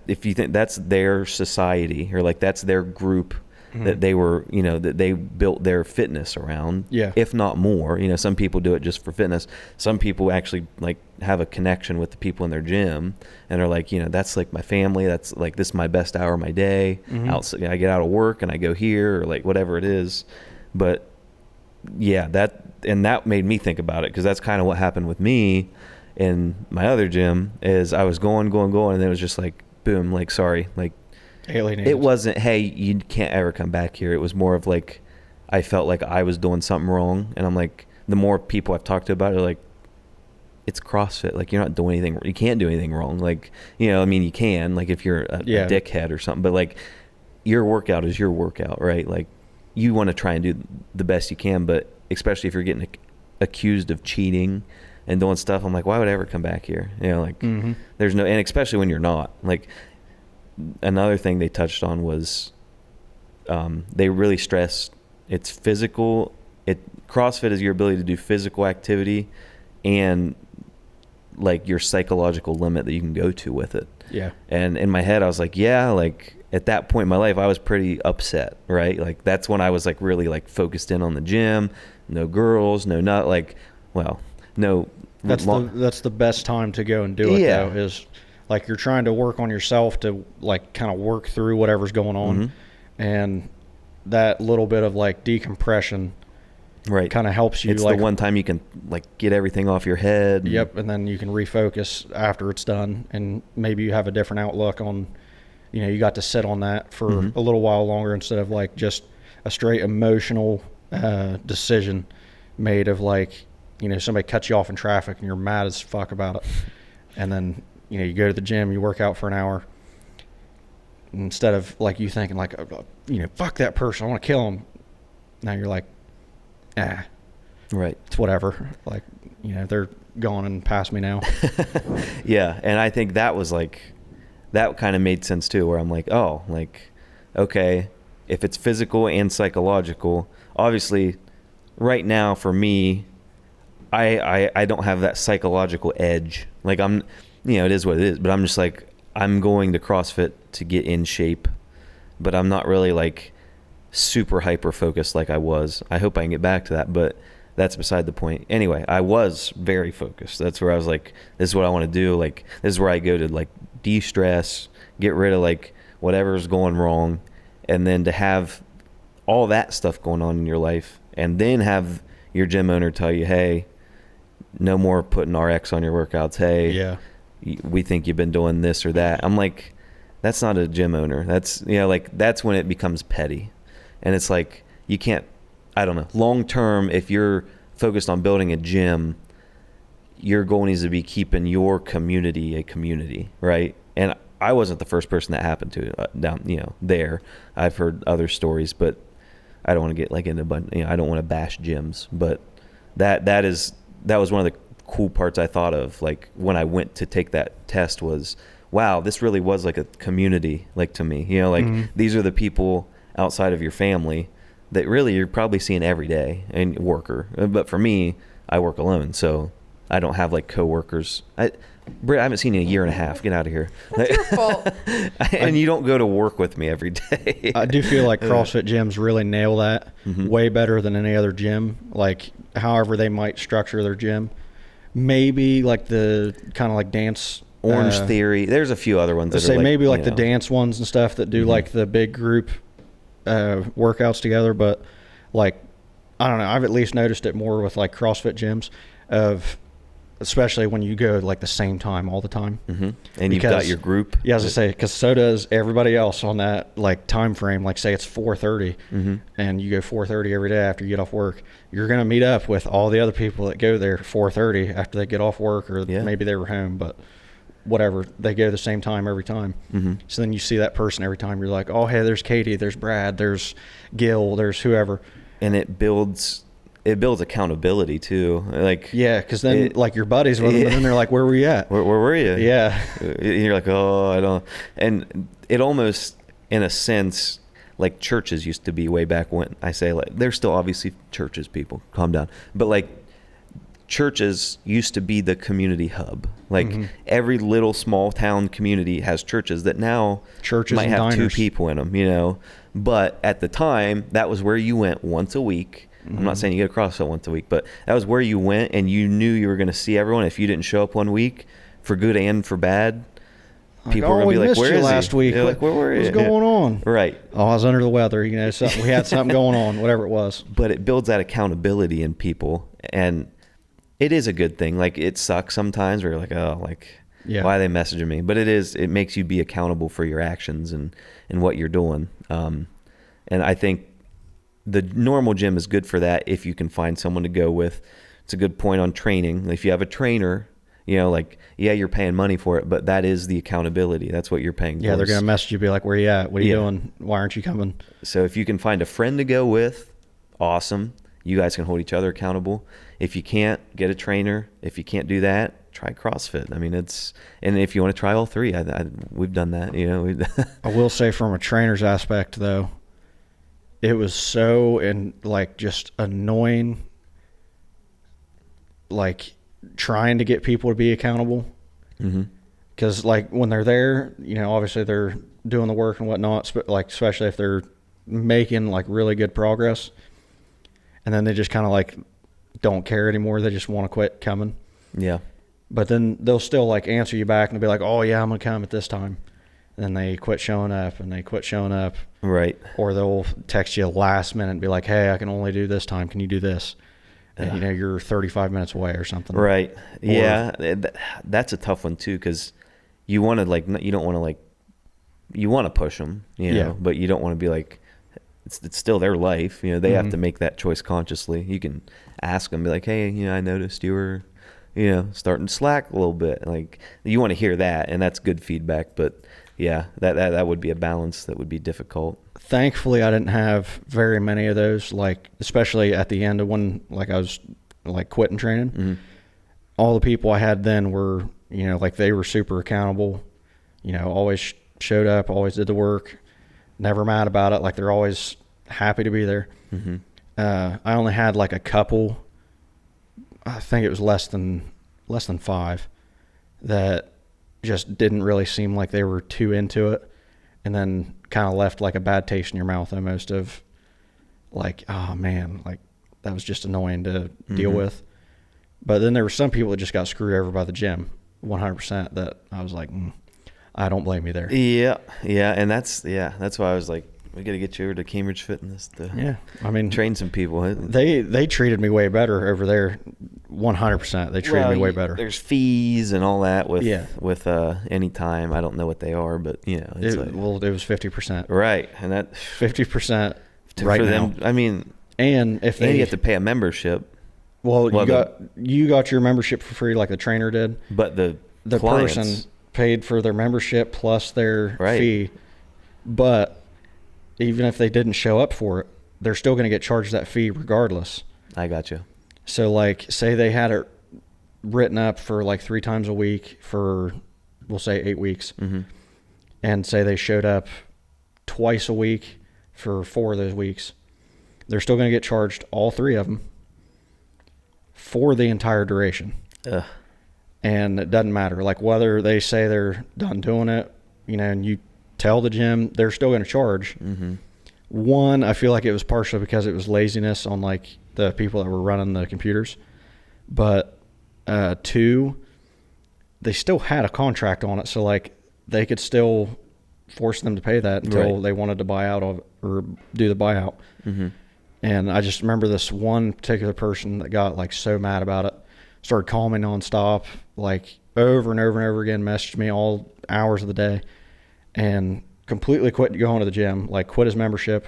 if you think that's their society, or like that's their group, mm-hmm. that they were, that they built their fitness around, if not more. Some people do it just for fitness. Some people actually like have a connection with the people in their gym and are like, that's like my family. That's like, this is my best hour of my day. Mm-hmm. Outside, I get out of work and I go here, or like whatever it is. But yeah, that made me think about it, because that's kind of what happened with me in my other gym. Is I was going, and then it was just like, boom, like, sorry, like, alienated. It wasn't, hey, you can't ever come back here. It was more of like, I felt like I was doing something wrong. And I'm like, the more people I've talked to about it, are like, it's CrossFit. Like, you're not doing anything. You can't do anything wrong. Like, I mean, you can, like if you're a dickhead or something, but like your workout is your workout, right? Like, you want to try and do the best you can, but especially if you're getting accused of cheating and doing stuff, I'm like, why would I ever come back here? Like, mm-hmm. There's no, and especially when you're not. Like, another thing they touched on was they really stressed it's physical. CrossFit is your ability to do physical activity and like your psychological limit that you can go to with it. Yeah. And in my head, I was like, yeah, like at that point in my life, I was pretty upset, right? Like that's when I was like really like focused in on the gym, no girls, no. That's the best time to go and do it though, is like you're trying to work on yourself to like kind of work through whatever's going on. Mm-hmm. And that little bit of like decompression Right. Kind of helps you. It's like the one time you can like get everything off your head. Yep. And then you can refocus after it's done, and maybe you have a different outlook on, you got to sit on that for a little while longer instead of like just a straight emotional decision made of like, somebody cuts you off in traffic and you're mad as fuck about it. And then, you go to the gym, you work out for an hour. Instead of like you thinking like, fuck that person, I want to kill him. Now you're like, right. It's whatever. Like, they're gone and past me now. Yeah. And I think that was like, that kind of made sense too, where I'm like, oh, like, okay, if it's physical and psychological, obviously right now for me, I don't have that psychological edge. Like it is what it is, but I'm just like, I'm going to CrossFit to get in shape, but I'm not really like super hyper focused like I was. I hope I can get back to that, but that's beside the point. Anyway, I was very focused. That's where I was like, this is what I want to do. Like, this is where I go to like de-stress, get rid of like whatever's going wrong. And then to have all that stuff going on in your life, and then have your gym owner tell you, hey, no more putting RX on your workouts. Hey, Yeah. we think you've been doing this or that. I'm like, that's not a gym owner. That's, like that's when it becomes petty. And it's like, you can't, I don't know, long term, if you're focused on building a gym, your goal needs to be keeping your community a community, right? And I wasn't the first person that happened to down, there. I've heard other stories, but I don't want to get like into, I don't want to bash gyms, but that was one of the cool parts I thought of, like when I went to take that test, was, wow, this really was like a community, like to me, these are the people outside of your family that really you're probably seeing every day and worker. But for me, I work alone, so I don't have like coworkers. Britt, I haven't seen you in a year and a half. Get out of here. That's your fault. And you don't go to work with me every day. I do feel like CrossFit gyms really nail that way better than any other gym. Like, however they might structure their gym. Maybe like the kind of like dance. Orange Theory. There's a few other ones that say are like, maybe like the dance ones and stuff that do like the big group workouts together. But like, I don't know. I've at least noticed it more with like CrossFit gyms especially when you go like the same time all the time. And you've got your group. Yeah, as I say, because so does everybody else on that like time frame. Like say it's 4:30 and you go 4:30 every day after you get off work. You're going to meet up with all the other people that go there 4:30 after they get off work, or maybe they were home, but whatever, they go the same time every time. So then you see that person every time. You're like, oh, hey, there's Katie, there's Brad, there's Gil, there's whoever. And it builds accountability too. Like, yeah, because then like your buddies with them, and then they're like, where were you at? Where were you? Yeah. You're like, oh, I don't. And it almost, in a sense, like churches used to be way back when. I say like, there's still obviously churches, people, calm down. But like churches used to be the community hub. Like every little small town community has churches that now churches might and have diners. 2 people in them, But at the time, that was where you went once a week. I'm not saying you get a CrossFit once a week, but that was where you went, and you knew you were going to see everyone. If you didn't show up one week, for good and for bad, people were going to be like, where is last he? week? They're like, where were you? What's going on? Right. Oh, I was under the weather. Something, we had something going on, whatever it was. But it builds that accountability in people, and it is a good thing. Like, it sucks sometimes where you're like, oh, like, why are they messaging me? But it makes you be accountable for your actions and what you're doing. And I think the normal gym is good for that if you can find someone to go with. It's a good point on training. If you have a trainer, you're paying money for it, but that is the accountability. That's what you're paying for. Yeah, they're going to message you, be like, where you at? What are you doing? Why aren't you coming? So if you can find a friend to go with, awesome. You guys can hold each other accountable. If you can't, get a trainer. If you can't do that, try CrossFit. I mean, and if you want to try all 3, we've done that, I will say from a trainer's aspect, though, it was so just annoying, like trying to get people to be accountable. Because like when they're there, obviously they're doing the work and whatnot, like especially if they're making like really good progress, and then they just kind of like don't care anymore. They just want to quit coming. Yeah. But then they'll still like answer you back and be like, oh yeah, I'm gonna come at this time. then they quit showing up and they quit showing up. Right. Or they'll text you last minute and be like, hey, I can only do this time. Can you do this? And, you know, you're 35 minutes away or something. Right. Yeah. That's a tough one too, because you want to like, you don't want to like, you want to push them, you know, but you don't want to be like, it's still their life. You know, they have to make that choice consciously. You can ask them, be like, hey, you know, I noticed you were, you know, starting to slack a little bit. Like, you want to hear that, and that's good feedback. But yeah, that would be a balance that would be difficult. Thankfully, I didn't have very many of those, like, especially at the end of when, like, I was, like, quitting training. All the people I had then were, you know, like, they were super accountable, you know, always showed up, always did the work, never mad about it. Like, they're always happy to be there. I only had, like, a couple, I think it was less than 5, that just didn't really seem like they were too into it, and then kind of left like a bad taste in your mouth almost of like, oh man, like that was just annoying to deal with. But then there were some people that just got screwed over by the gym 100%, that I was like, I don't blame you there. Yeah. And that's why I was like, we got to get you over to Cambridge Fitness to I mean, train some people. They treated me way better over there. 100%. They treated me way better. There's fees and all that with any time. I don't know what they are, but you know, it's it was 50%. Right. And that 50% for right them, now. I mean, and if they you have to pay a membership. Well, you got your membership for free, like the trainer did. But the clients, person paid for their membership plus their fee. But even if they didn't show up for it, they're still going to get charged that fee regardless. I got you. So, like, say they had it written up for like 3 times a week for, we'll say 8 weeks, and say they showed up twice a week for 4 of those weeks, they're still going to get charged all 3 of them for the entire duration. And it doesn't matter, like, whether they say they're done doing it, you know, and you tell the gym, they're still going to charge. One, I feel like it was partially because it was laziness on like the people that were running the computers, but 2, they still had a contract on it, so like they could still force them to pay that until they wanted to buy out of or do the buyout. And I just remember this one particular person that got like so mad about it, started calling me nonstop, like over and over and over again, messaged me all hours of the day, and completely quit going to the gym, like quit his membership,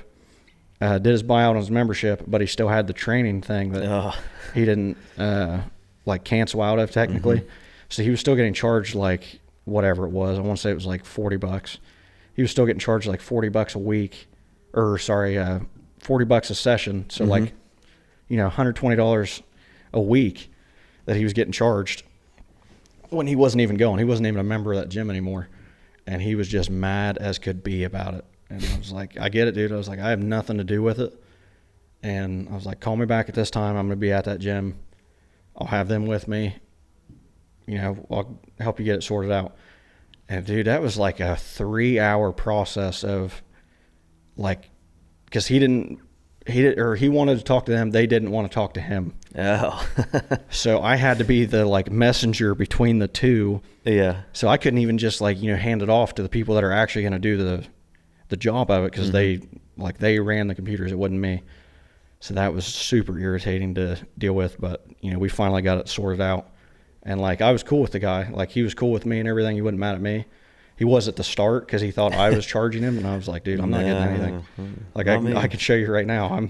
did his buyout on his membership, but he still had the training thing that he didn't like cancel out of technically. So he was still getting charged like whatever it was. I want to say it was like $40. He was still getting charged like $40 a week, or sorry, $40 a session. So like, you know, $120 a week that he was getting charged when he wasn't even going. He wasn't even a member of that gym anymore. And he was just mad as could be about it. And I was like, I get it, dude. I was like, I have nothing to do with it. And I was like, call me back at this time. I'm going to be at that gym. I'll have them with me. You know, I'll help you get it sorted out. And, dude, that was like a 3-hour process of, like, because he wanted to talk to them. They didn't want to talk to him. So I had to be the like messenger between the two. So I couldn't even just like, you know, hand it off to the people that are actually going to do the job of it, because they ran the computers. It wasn't me. So that was super irritating to deal with. But, you know, we finally got it sorted out. And like, I was cool with the guy. Like, he was cool with me and everything. He wasn't mad at me. He was at the start because he thought I was charging him, and I was like, dude, I'm not getting anything. Like, I could show you right now.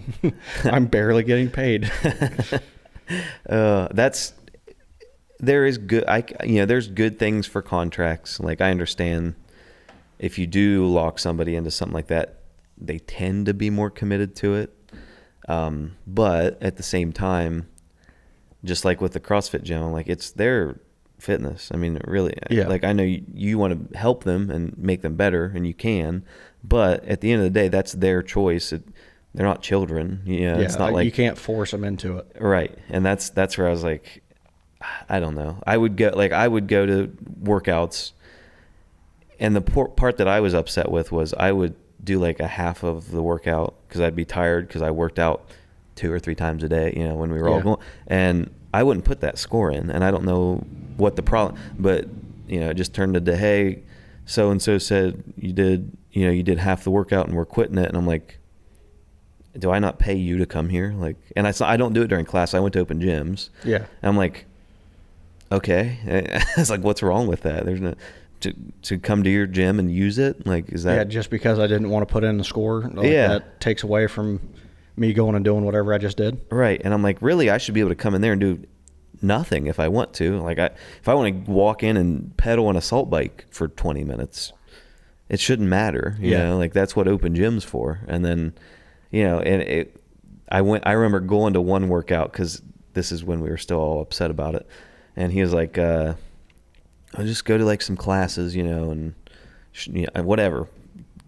I'm barely getting paid. There's good things for contracts. Like, I understand if you do lock somebody into something like that, they tend to be more committed to it. But at the same time, just like with the CrossFit gym, like, it's their fitness. I mean, really, like, I know you want to help them and make them better, and you can, but at the end of the day, that's their choice. They're not children. It's not like you can't force them into it. Right. And that's where I was like, I don't know. I would go to workouts, and the part that I was upset with was I would do like a half of the workout because I'd be tired because I worked out 2 or 3 times a day, you know, when we were all going, and I wouldn't put that score in, and I don't know what the problem, but, you know, it just turned into, hey, so and so said you did half the workout and we're quitting it. And I'm like, do I not pay you to come here? Like, and I don't do it during class. I went to open gyms. Yeah. And I'm like, okay. It's like, what's wrong with that? There's no to come to your gym and use it. Like, is that? Yeah, just because I didn't want to put in the score, like, yeah, that takes away from me going and doing whatever I just did. Right. And I'm like, really, I should be able to come in there and do nothing if I want to. Like, if I want to walk in and pedal an assault bike for 20 minutes, it shouldn't matter. You know, like that's what open gym's for. And then, and I remember going to one workout, because this is when we were still all upset about it. And he was like, I'll just go to like some classes, and whatever,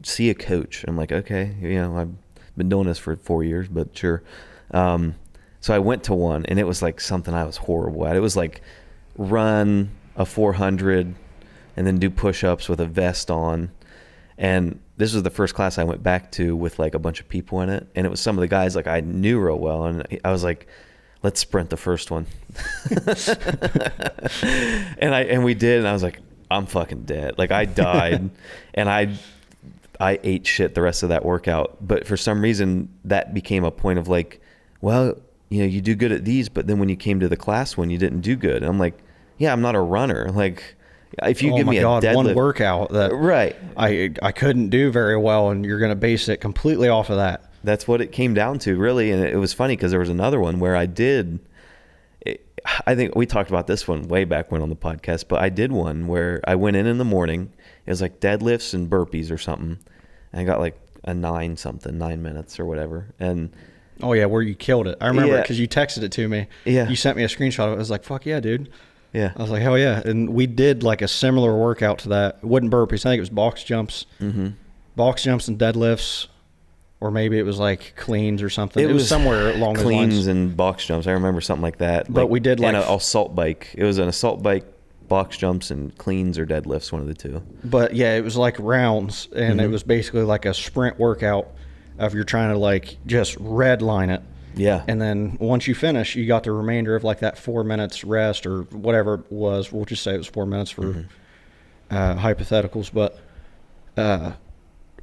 see a coach. I'm like, okay, I've been doing this for 4 years, but sure. So I went to one, and it was like something I was horrible at. It was like run a 400 and then do push-ups with a vest on. And this was the first class I went back to with like a bunch of people in it. And it was some of the guys like I knew real well. And I was like, let's sprint the first one. and we did. And I was like, I'm fucking dead. Like, I died. And I ate shit the rest of that workout. But for some reason that became a point of like, well, you do good at these, but then when you came to the class one, you didn't do good. And I'm like, yeah, I'm not a runner. Like, if you give me a deadlift, one workout that right, I couldn't do very well, and you're going to base it completely off of that. That's what it came down to, really. And it was funny because there was another one where I think we talked about this one way back when on the podcast, but I did one where I went in the morning. It was like deadlifts and burpees or something. And I got like a 9 minutes or whatever. And oh yeah, where you killed it. I remember it because you texted it to me. Yeah. You sent me a screenshot of it. I was like, fuck yeah, dude. Yeah. I was like, hell yeah. And we did like a similar workout to that. It wasn't burpees. I think it was box jumps. Mm-hmm. Box jumps and deadlifts. Or maybe it was like cleans or something. It was somewhere along those lines. Cleans and box jumps. I remember something like that. But we did like... And an assault bike. It was an assault bike, box jumps, and cleans or deadlifts, one of the two. But yeah, it was like rounds. And it was basically like a sprint workout of you're trying to like just red line it. Yeah. And then once you finish, you got the remainder of like that 4 minutes rest or whatever it was. We'll just say it was 4 minutes for hypotheticals. But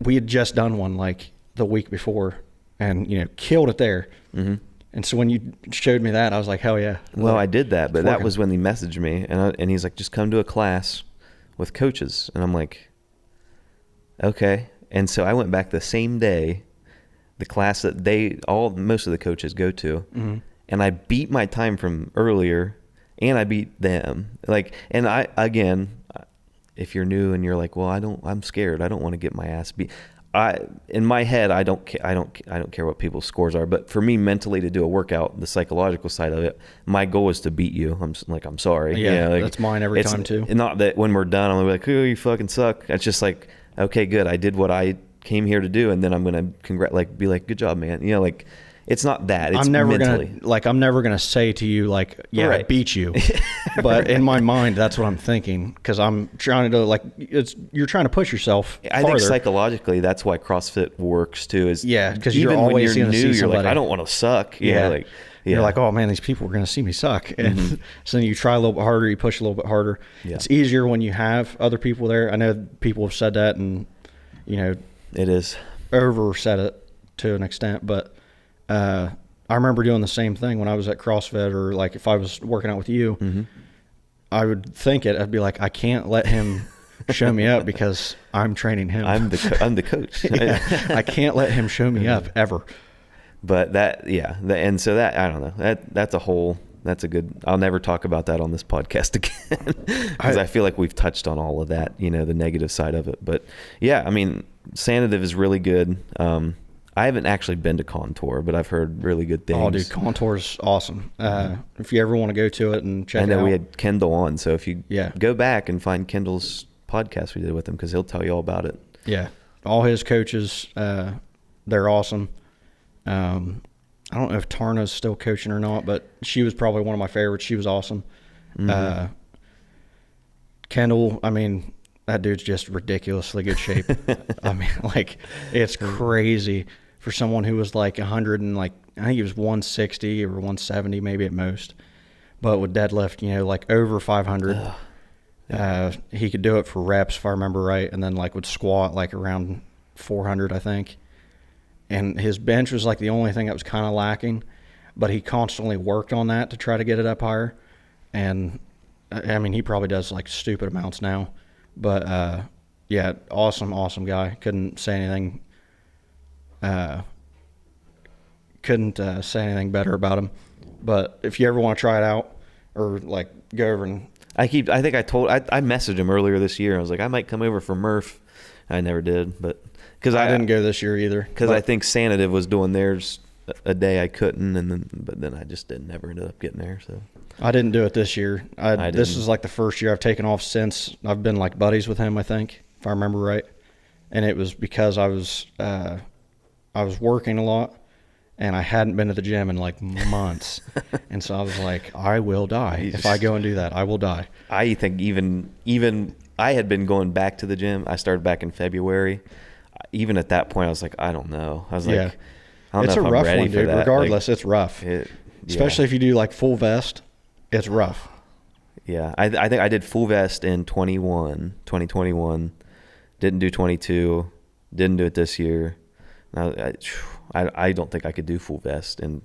we had just done one like the week before and, killed it there. Mm-hmm. And so when you showed me that, I was like, hell yeah. Well, I did that, but that was when he messaged me and he's like, just come to a class with coaches. And I'm like, okay. And so I went back the same day, the class that most of the coaches go to, and I beat my time from earlier, and I beat them. Like, and if you're new and you're like, well, I'm scared. I don't want to get my ass beat. In my head, I don't care what people's scores are, but for me mentally to do a workout, the psychological side of it, my goal is to beat you. I'm sorry. Yeah, like, that's mine every time too. Not that when we're done, I'm gonna be like, oh, you fucking suck. It's just like, okay, good. I did what I came here to do, and then I'm gonna be like, good job, man. Like, it's not that. It's I'm never gonna say to you like, yeah, right. I beat you. But in my mind, that's what I'm thinking, because I'm trying to you're trying to push yourself I think psychologically that's why CrossFit works too. Is because you're always when you're new, you're like, I don't want to suck. You're like, oh man, these people are going to see me suck. And so then you try a little bit harder, you push a little bit harder. Yeah. It's easier when you have other people there. I know people have said that, and it is over said it to an extent, but I remember doing the same thing when I was at CrossFit, or like if I was working out with you, I would think it. I'd be like, I can't let him show me up because I'm training him. I'm the coach. I can't let him show me up ever. But and so that, I don't know, that's a good, I'll never talk about that on this podcast again, because I feel like we've touched on all of that, the negative side of it. But yeah, I mean, Sanative is really good. I haven't actually been to Contour, but I've heard really good things. Oh, dude, Contour's awesome. If you ever want to go to it and check it out. I know we had Kendall on, so if you go back and find Kendall's podcast we did with him, because he'll tell you all about it. Yeah. All his coaches, they're awesome. I don't know if Tarna's still coaching or not, but she was probably one of my favorites. She was awesome. Kendall, I mean, that dude's just ridiculously good shape. I mean, like, it's crazy for someone who was like 100 and like, I think he was 160 or 170 maybe at most, but with deadlift, like over 500. He could do it for reps, if I remember right, and then like would squat like around 400, I think. And his bench was like the only thing that was kind of lacking, but he constantly worked on that to try to get it up higher. And I mean, he probably does like stupid amounts now, but yeah, awesome guy. Couldn't say anything better about him. But if you ever want to try it out, or like go over and I messaged him earlier this year. I was like, I might come over for Murph. I never did, but because I didn't go this year either. Because I think Sanative was doing theirs a day I couldn't, but then I just never ended up getting there. So I didn't do it this year. This is like the first year I've taken off since I've been like buddies with him, I think, if I remember right. And it was because I was working a lot, and I hadn't been to the gym in like months. And so I was like, I will die. If I go and do that, I will die. I think even I had been going back to the gym. I started back in February. Even at that point, I was like, I don't know. I was like, I don't it's know if a rough I'm ready one, for dude. that. Regardless, it's rough. Especially if you do like full vest, it's rough. Yeah, I think I did full vest in 2021. Didn't do 22. Didn't do it this year. I don't think I could do full vest and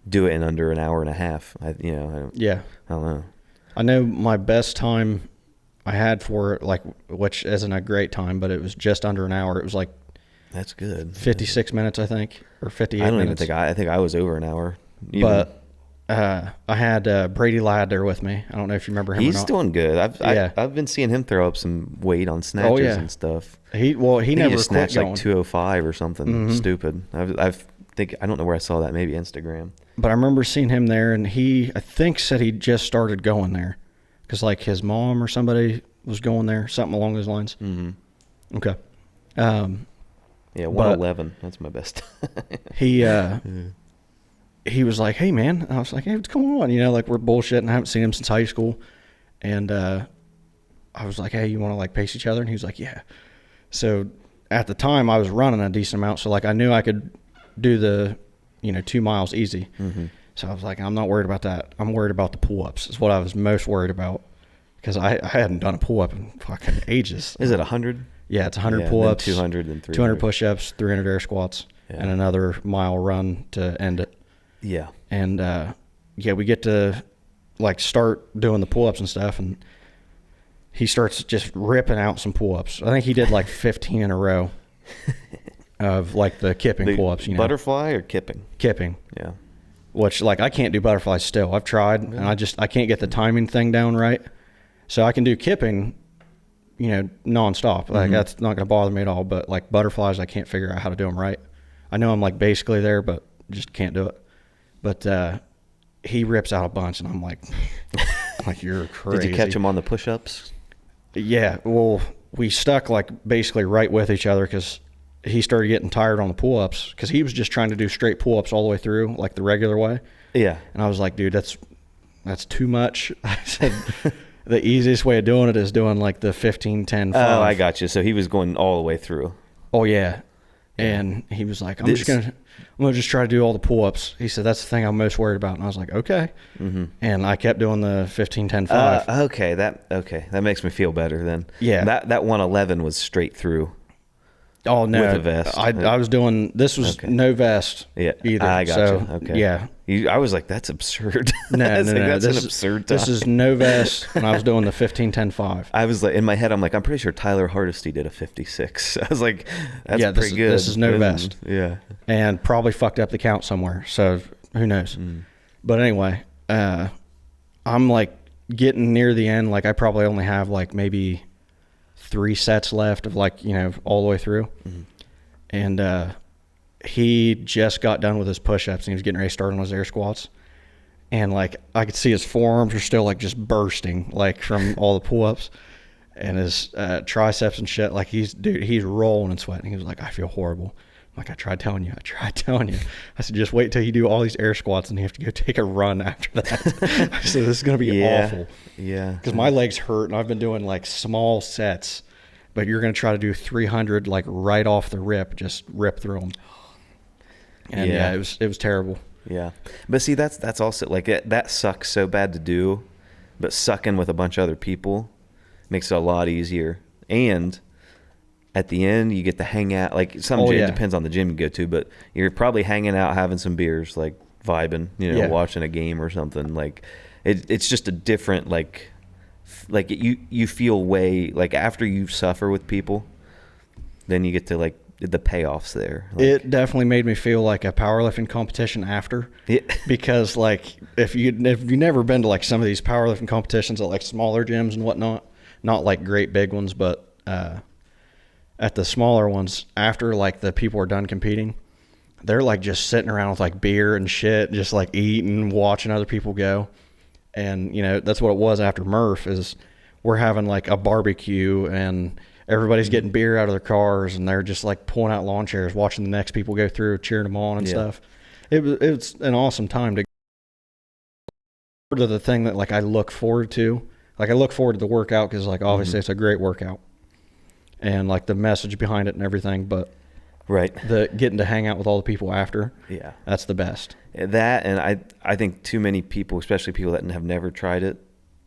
do it in under an hour and a half. I don't know. I know my best time I had for it, like, which isn't a great time, but it was just under an hour. It was like that's good. 56 minutes, I think, or 58 minutes. I think I was over an hour. But I had Brady Ladd there with me. I don't know if you remember him. He's or not. doing good. I've been seeing him throw up some weight on snatches and stuff. He never just quit snatched going. like 205 or something stupid. I don't know where I saw that. Maybe Instagram. But I remember seeing him there, and I think said he just started going there because like his mom or somebody was going there, something along those lines. Mm-hmm. Okay. Yeah, 111. That's my best. He was like, hey, man. And I was like, hey, what's going on? Like we're bullshitting. I haven't seen him since high school. And I was like, hey, you want to like pace each other? And he was like, yeah. So at the time I was running a decent amount. So like I knew I could do the, 2 miles easy. Mm-hmm. So I was like, I'm not worried about that. I'm worried about the pull-ups is what I was most worried about because I hadn't done a pull-up in fucking ages. Is it 100? Yeah, it's 100 pull-ups, 200 and 300. 200 push-ups, 300 air squats, and another mile run to end it. Yeah. And, we get to, like, start doing the pull-ups and stuff, and he starts just ripping out some pull-ups. I think he did, like, 15 in a row of, like, the kipping pull-ups, Butterfly or kipping? Kipping. Yeah. Which, like, I can't do butterflies still. I've tried, and I can't get the timing thing down right. So I can do kipping, nonstop. Like, that's not going to bother me at all. But, like, butterflies, I can't figure out how to do them right. I know I'm, like, basically there, but just can't do it. But he rips out a bunch, and I'm like, you're crazy. Did you catch him on the push-ups? Yeah. Well, we stuck, like, basically right with each other because he started getting tired on the pull-ups because he was just trying to do straight pull-ups all the way through, like the regular way. Yeah. And I was like, dude, that's too much. I said, the easiest way of doing it is doing, like, the 15, 10, 5. Oh, I got you. So he was going all the way through. Oh, yeah. And he was like, I'm gonna just try to do all the pull-ups. He said, that's the thing I'm most worried about. And I was like, okay. Mm-hmm. And I kept doing the 15, 10, 5. Okay. That makes me feel better then. Yeah. That 111 was straight through. Oh, no. With a vest. I was doing, this was no vest either. I got so, you. Okay. Yeah. I was like, that's absurd. No. That's an absurd time. This is no vest, and I was doing the 15, 10, 5. I was like, in my head, I'm like, I'm pretty sure Tyler Hardesty did a 56. I was like, that's pretty good. This is no vest. Yeah. And probably fucked up the count somewhere. So who knows? But anyway, I'm like getting near the end. Like I probably only have like maybe 3 sets left of like, all the way through. Mm-hmm. And he just got done with his push-ups and he was getting ready to start on his air squats. And like I could see his forearms are still like just bursting like from all the pull-ups and his triceps and shit. Like he's rolling in sweat. And he was like, I feel horrible. I'm like, I tried telling you. I said, just wait till you do all these air squats and you have to go take a run after that. I said, this is going to be awful. Yeah. Because my legs hurt and I've been doing like small sets, but you're going to try to do 300 like right off the rip, just rip through them. And it was terrible. Yeah. But see, that's also like that sucks so bad to do, but sucking with a bunch of other people Makes it a lot easier. And at the end, you get to hang out. Like some gym, depends on the gym you go to, but you're probably hanging out, having some beers, like vibing, watching a game or something. Like it's just a different, like you feel way, like after you suffer with people, then you get to like the payoffs there. Like, it definitely made me feel like a powerlifting competition after, because like if you've never been to like some of these powerlifting competitions at like smaller gyms and whatnot, not like great big ones, but at the smaller ones, after like the people are done competing, they're like just sitting around with like beer and shit, just like eating, watching other people go. And that's what it was after Murph, is we're having like a barbecue and everybody's getting beer out of their cars and they're just like pulling out lawn chairs, watching the next people go through, cheering them on and stuff. It was an awesome time to the thing that like I look forward to. Like I look forward to the workout because like obviously it's a great workout and like the message behind it and everything, but the getting to hang out with all the people after, that's the best. That, and I think too many people, especially people that have never tried it,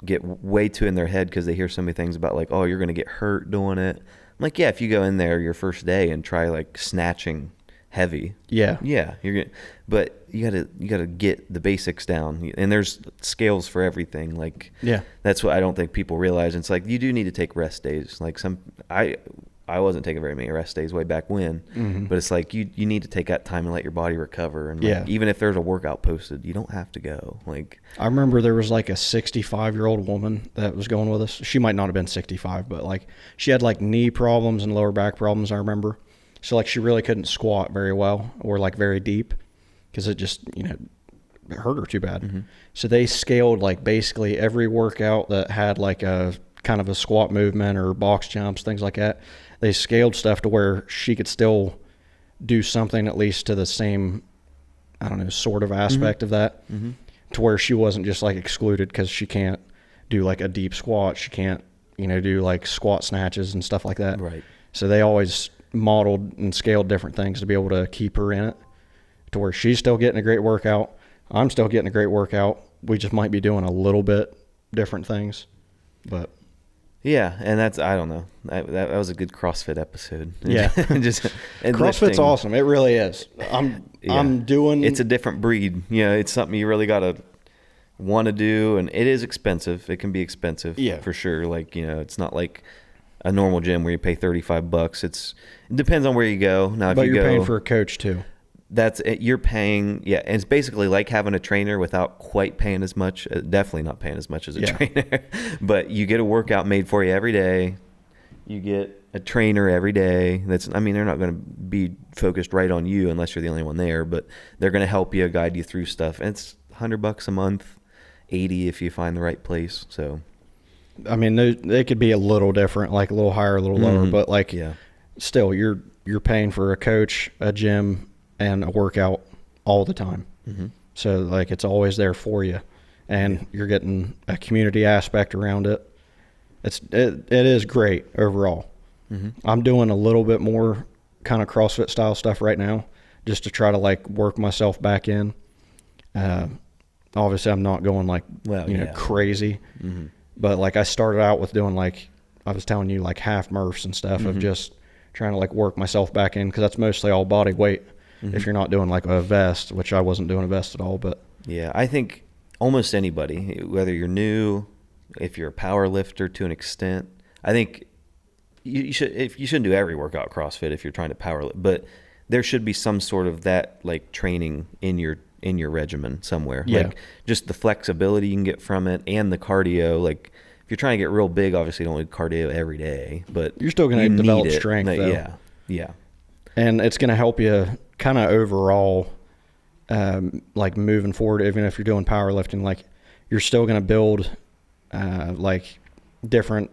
get way too in their head because they hear so many things about like, oh, you're going to get hurt doing it. I'm like, yeah, if you go in there your first day and try like snatching heavy, you're gonna, but you gotta get the basics down, and there's scales for everything. Like, that's what I don't think people realize. It's like you do need to take rest days. Like I wasn't taking very many rest days way back when, but it's like you need to take that time and let your body recover. And like, even if there's a workout posted, you don't have to go. Like I remember there was like a 65-year-old woman that was going with us. She might not have been 65, but like she had like knee problems and lower back problems, I remember. So like she really couldn't squat very well or like very deep because it just, it hurt her too bad. So they scaled like basically every workout that had like a kind of a squat movement or box jumps, things like that. They scaled stuff to where she could still do something at least to the same, I don't know, sort of aspect of that, to where she wasn't just like excluded because she can't do like a deep squat. She can't, do like squat snatches and stuff like that. Right. So they always modeled and scaled different things to be able to keep her in it, to where she's still getting a great workout. I'm still getting a great workout. We just might be doing a little bit different things, but. Yeah, and that's, I don't know. That was a good CrossFit episode. Yeah. CrossFit's awesome. It really is. I'm doing... It's a different breed. It's something you really got to want to do, and it is expensive. It can be expensive for sure. Like, it's not like a normal gym where you pay $35. It depends on where you go. Now, if you're paying for a coach too. That's it. You're paying, and it's basically like having a trainer without quite paying as much. Definitely not paying as much as a trainer, but you get a workout made for you every day. You get a trainer every day. They're not going to be focused right on you unless you're the only one there, but they're going to help you, guide you through stuff. And it's $100 a month, $80 if you find the right place. So, they could be a little different, like a little higher, a little lower, but like, still, you're paying for a coach, a gym, and a workout all the time. So like it's always there for you, and you're getting a community aspect around it. It is great overall. I'm doing a little bit more kind of CrossFit style stuff right now just to try to like work myself back in. Obviously I'm not going like, crazy, but like I started out with doing like, I was telling you, like half Murphs and stuff of just trying to like work myself back in. 'Cause that's mostly all body weight. If you're not doing like a vest, which I wasn't doing a vest at all, but I think almost anybody, whether you're new, if you're a power lifter to an extent, I think you shouldn't do every workout CrossFit if you're trying to power lift, but there should be some sort of that like training in your regimen somewhere. Like just the flexibility you can get from it and the cardio. Like if you're trying to get real big, obviously you don't need cardio every day, but you're still going to develop strength though. Yeah. And it's going to help you kind of overall, like moving forward, even if you're doing powerlifting, like you're still going to build, like different,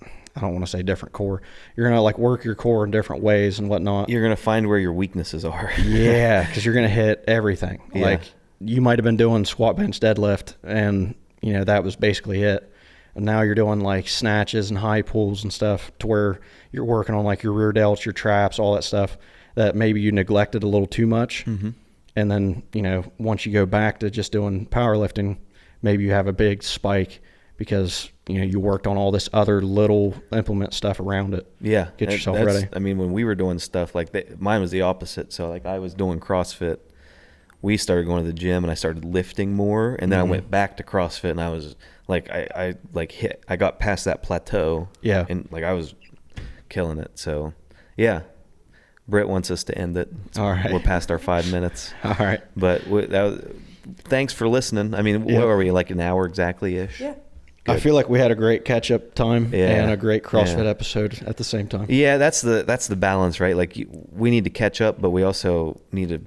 I don't want to say different core. You're going to like work your core in different ways and whatnot. You're going to find where your weaknesses are. Because you're going to hit everything. Like you might have been doing squat, bench, deadlift, and that was basically it. And now you're doing like snatches and high pulls and stuff to where you're working on like your rear delts, your traps, all that stuff that maybe you neglected a little too much. And then, once you go back to just doing powerlifting, maybe you have a big spike because you worked on all this other little implement stuff around it. Yeah. Get yourself That's- ready. I mean, when we were doing stuff like mine was the opposite. So like I was doing CrossFit. We started going to the gym and I started lifting more, and then I went back to CrossFit, and I was like, I got past that plateau. Yeah. And like I was killing it. So yeah, Britt wants us to end it. All right. We're past our 5 minutes. All right. But thanks for listening. I mean, what were we, like an hour exactly-ish? Yeah. I Good. feel like we had a great catch-up time Yeah. and a great CrossFit Yeah. episode at the same time. Yeah, that's the balance, right? Like we need to catch up, but we also need to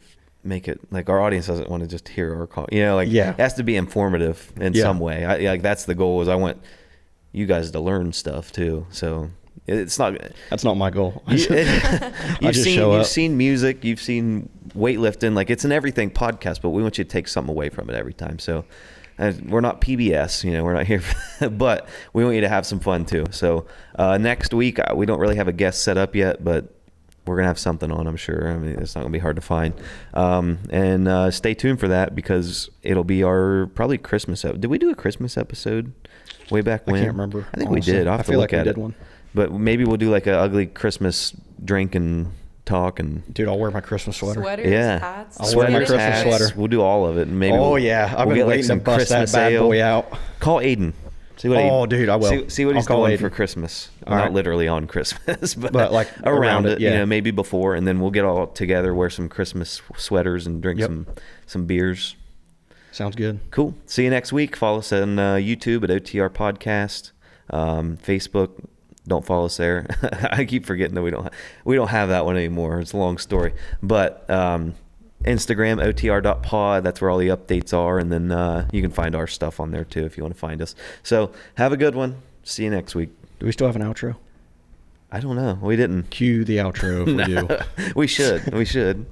make it like our audience doesn't want to just hear our call. Like Yeah. it has to be informative in Yeah. some way. Like that's the goal. Is I want you guys to learn stuff too. So it's not. That's not my goal. I You've just seen show up. you've seen music, you've seen weightlifting. Like it's an everything podcast, but we want you to take something away from it every time. So. We're not PBS, we're not here, but we want you to have some fun too. So next week, we don't really have a guest set up yet, but we're going to have something on, I'm sure. I mean, it's not going to be hard to find. And stay tuned for that because it'll be our probably Christmas episode. Did we do a Christmas episode way back when? I can't remember. I think honestly. we did. I'll have I to feel look like at we it. did one. But maybe we'll do like an ugly Christmas drink and talk and Dude, I'll wear my Christmas sweater. Sweaters, yeah, hats. I'll wear my sweaters, Christmas hats. sweater. We'll do all of it. And maybe Oh, we'll- yeah. I've we'll been get, like, waiting some to bust that Christmas bad ale. boy out. Call Aiden. See what Oh, Aiden, dude, I will. See what I'll he's call doing Aiden. for Christmas. All Not right. literally on Christmas, but like around it. yeah. Maybe before, and then we'll get all together, wear some Christmas sweaters, and drink Yep. some beers. Sounds good. Cool. See you next week. Follow us on YouTube at OTR Podcast, Facebook. Don't follow us there. I keep forgetting that we don't have that one anymore. It's a long story, but Instagram OTR.pod. That's where all the updates are, and then you can find our stuff on there too if you want to find us. So have a good one. See you next week. Do we still have an outro? I don't know. We didn't. Cue the outro if we do. We should.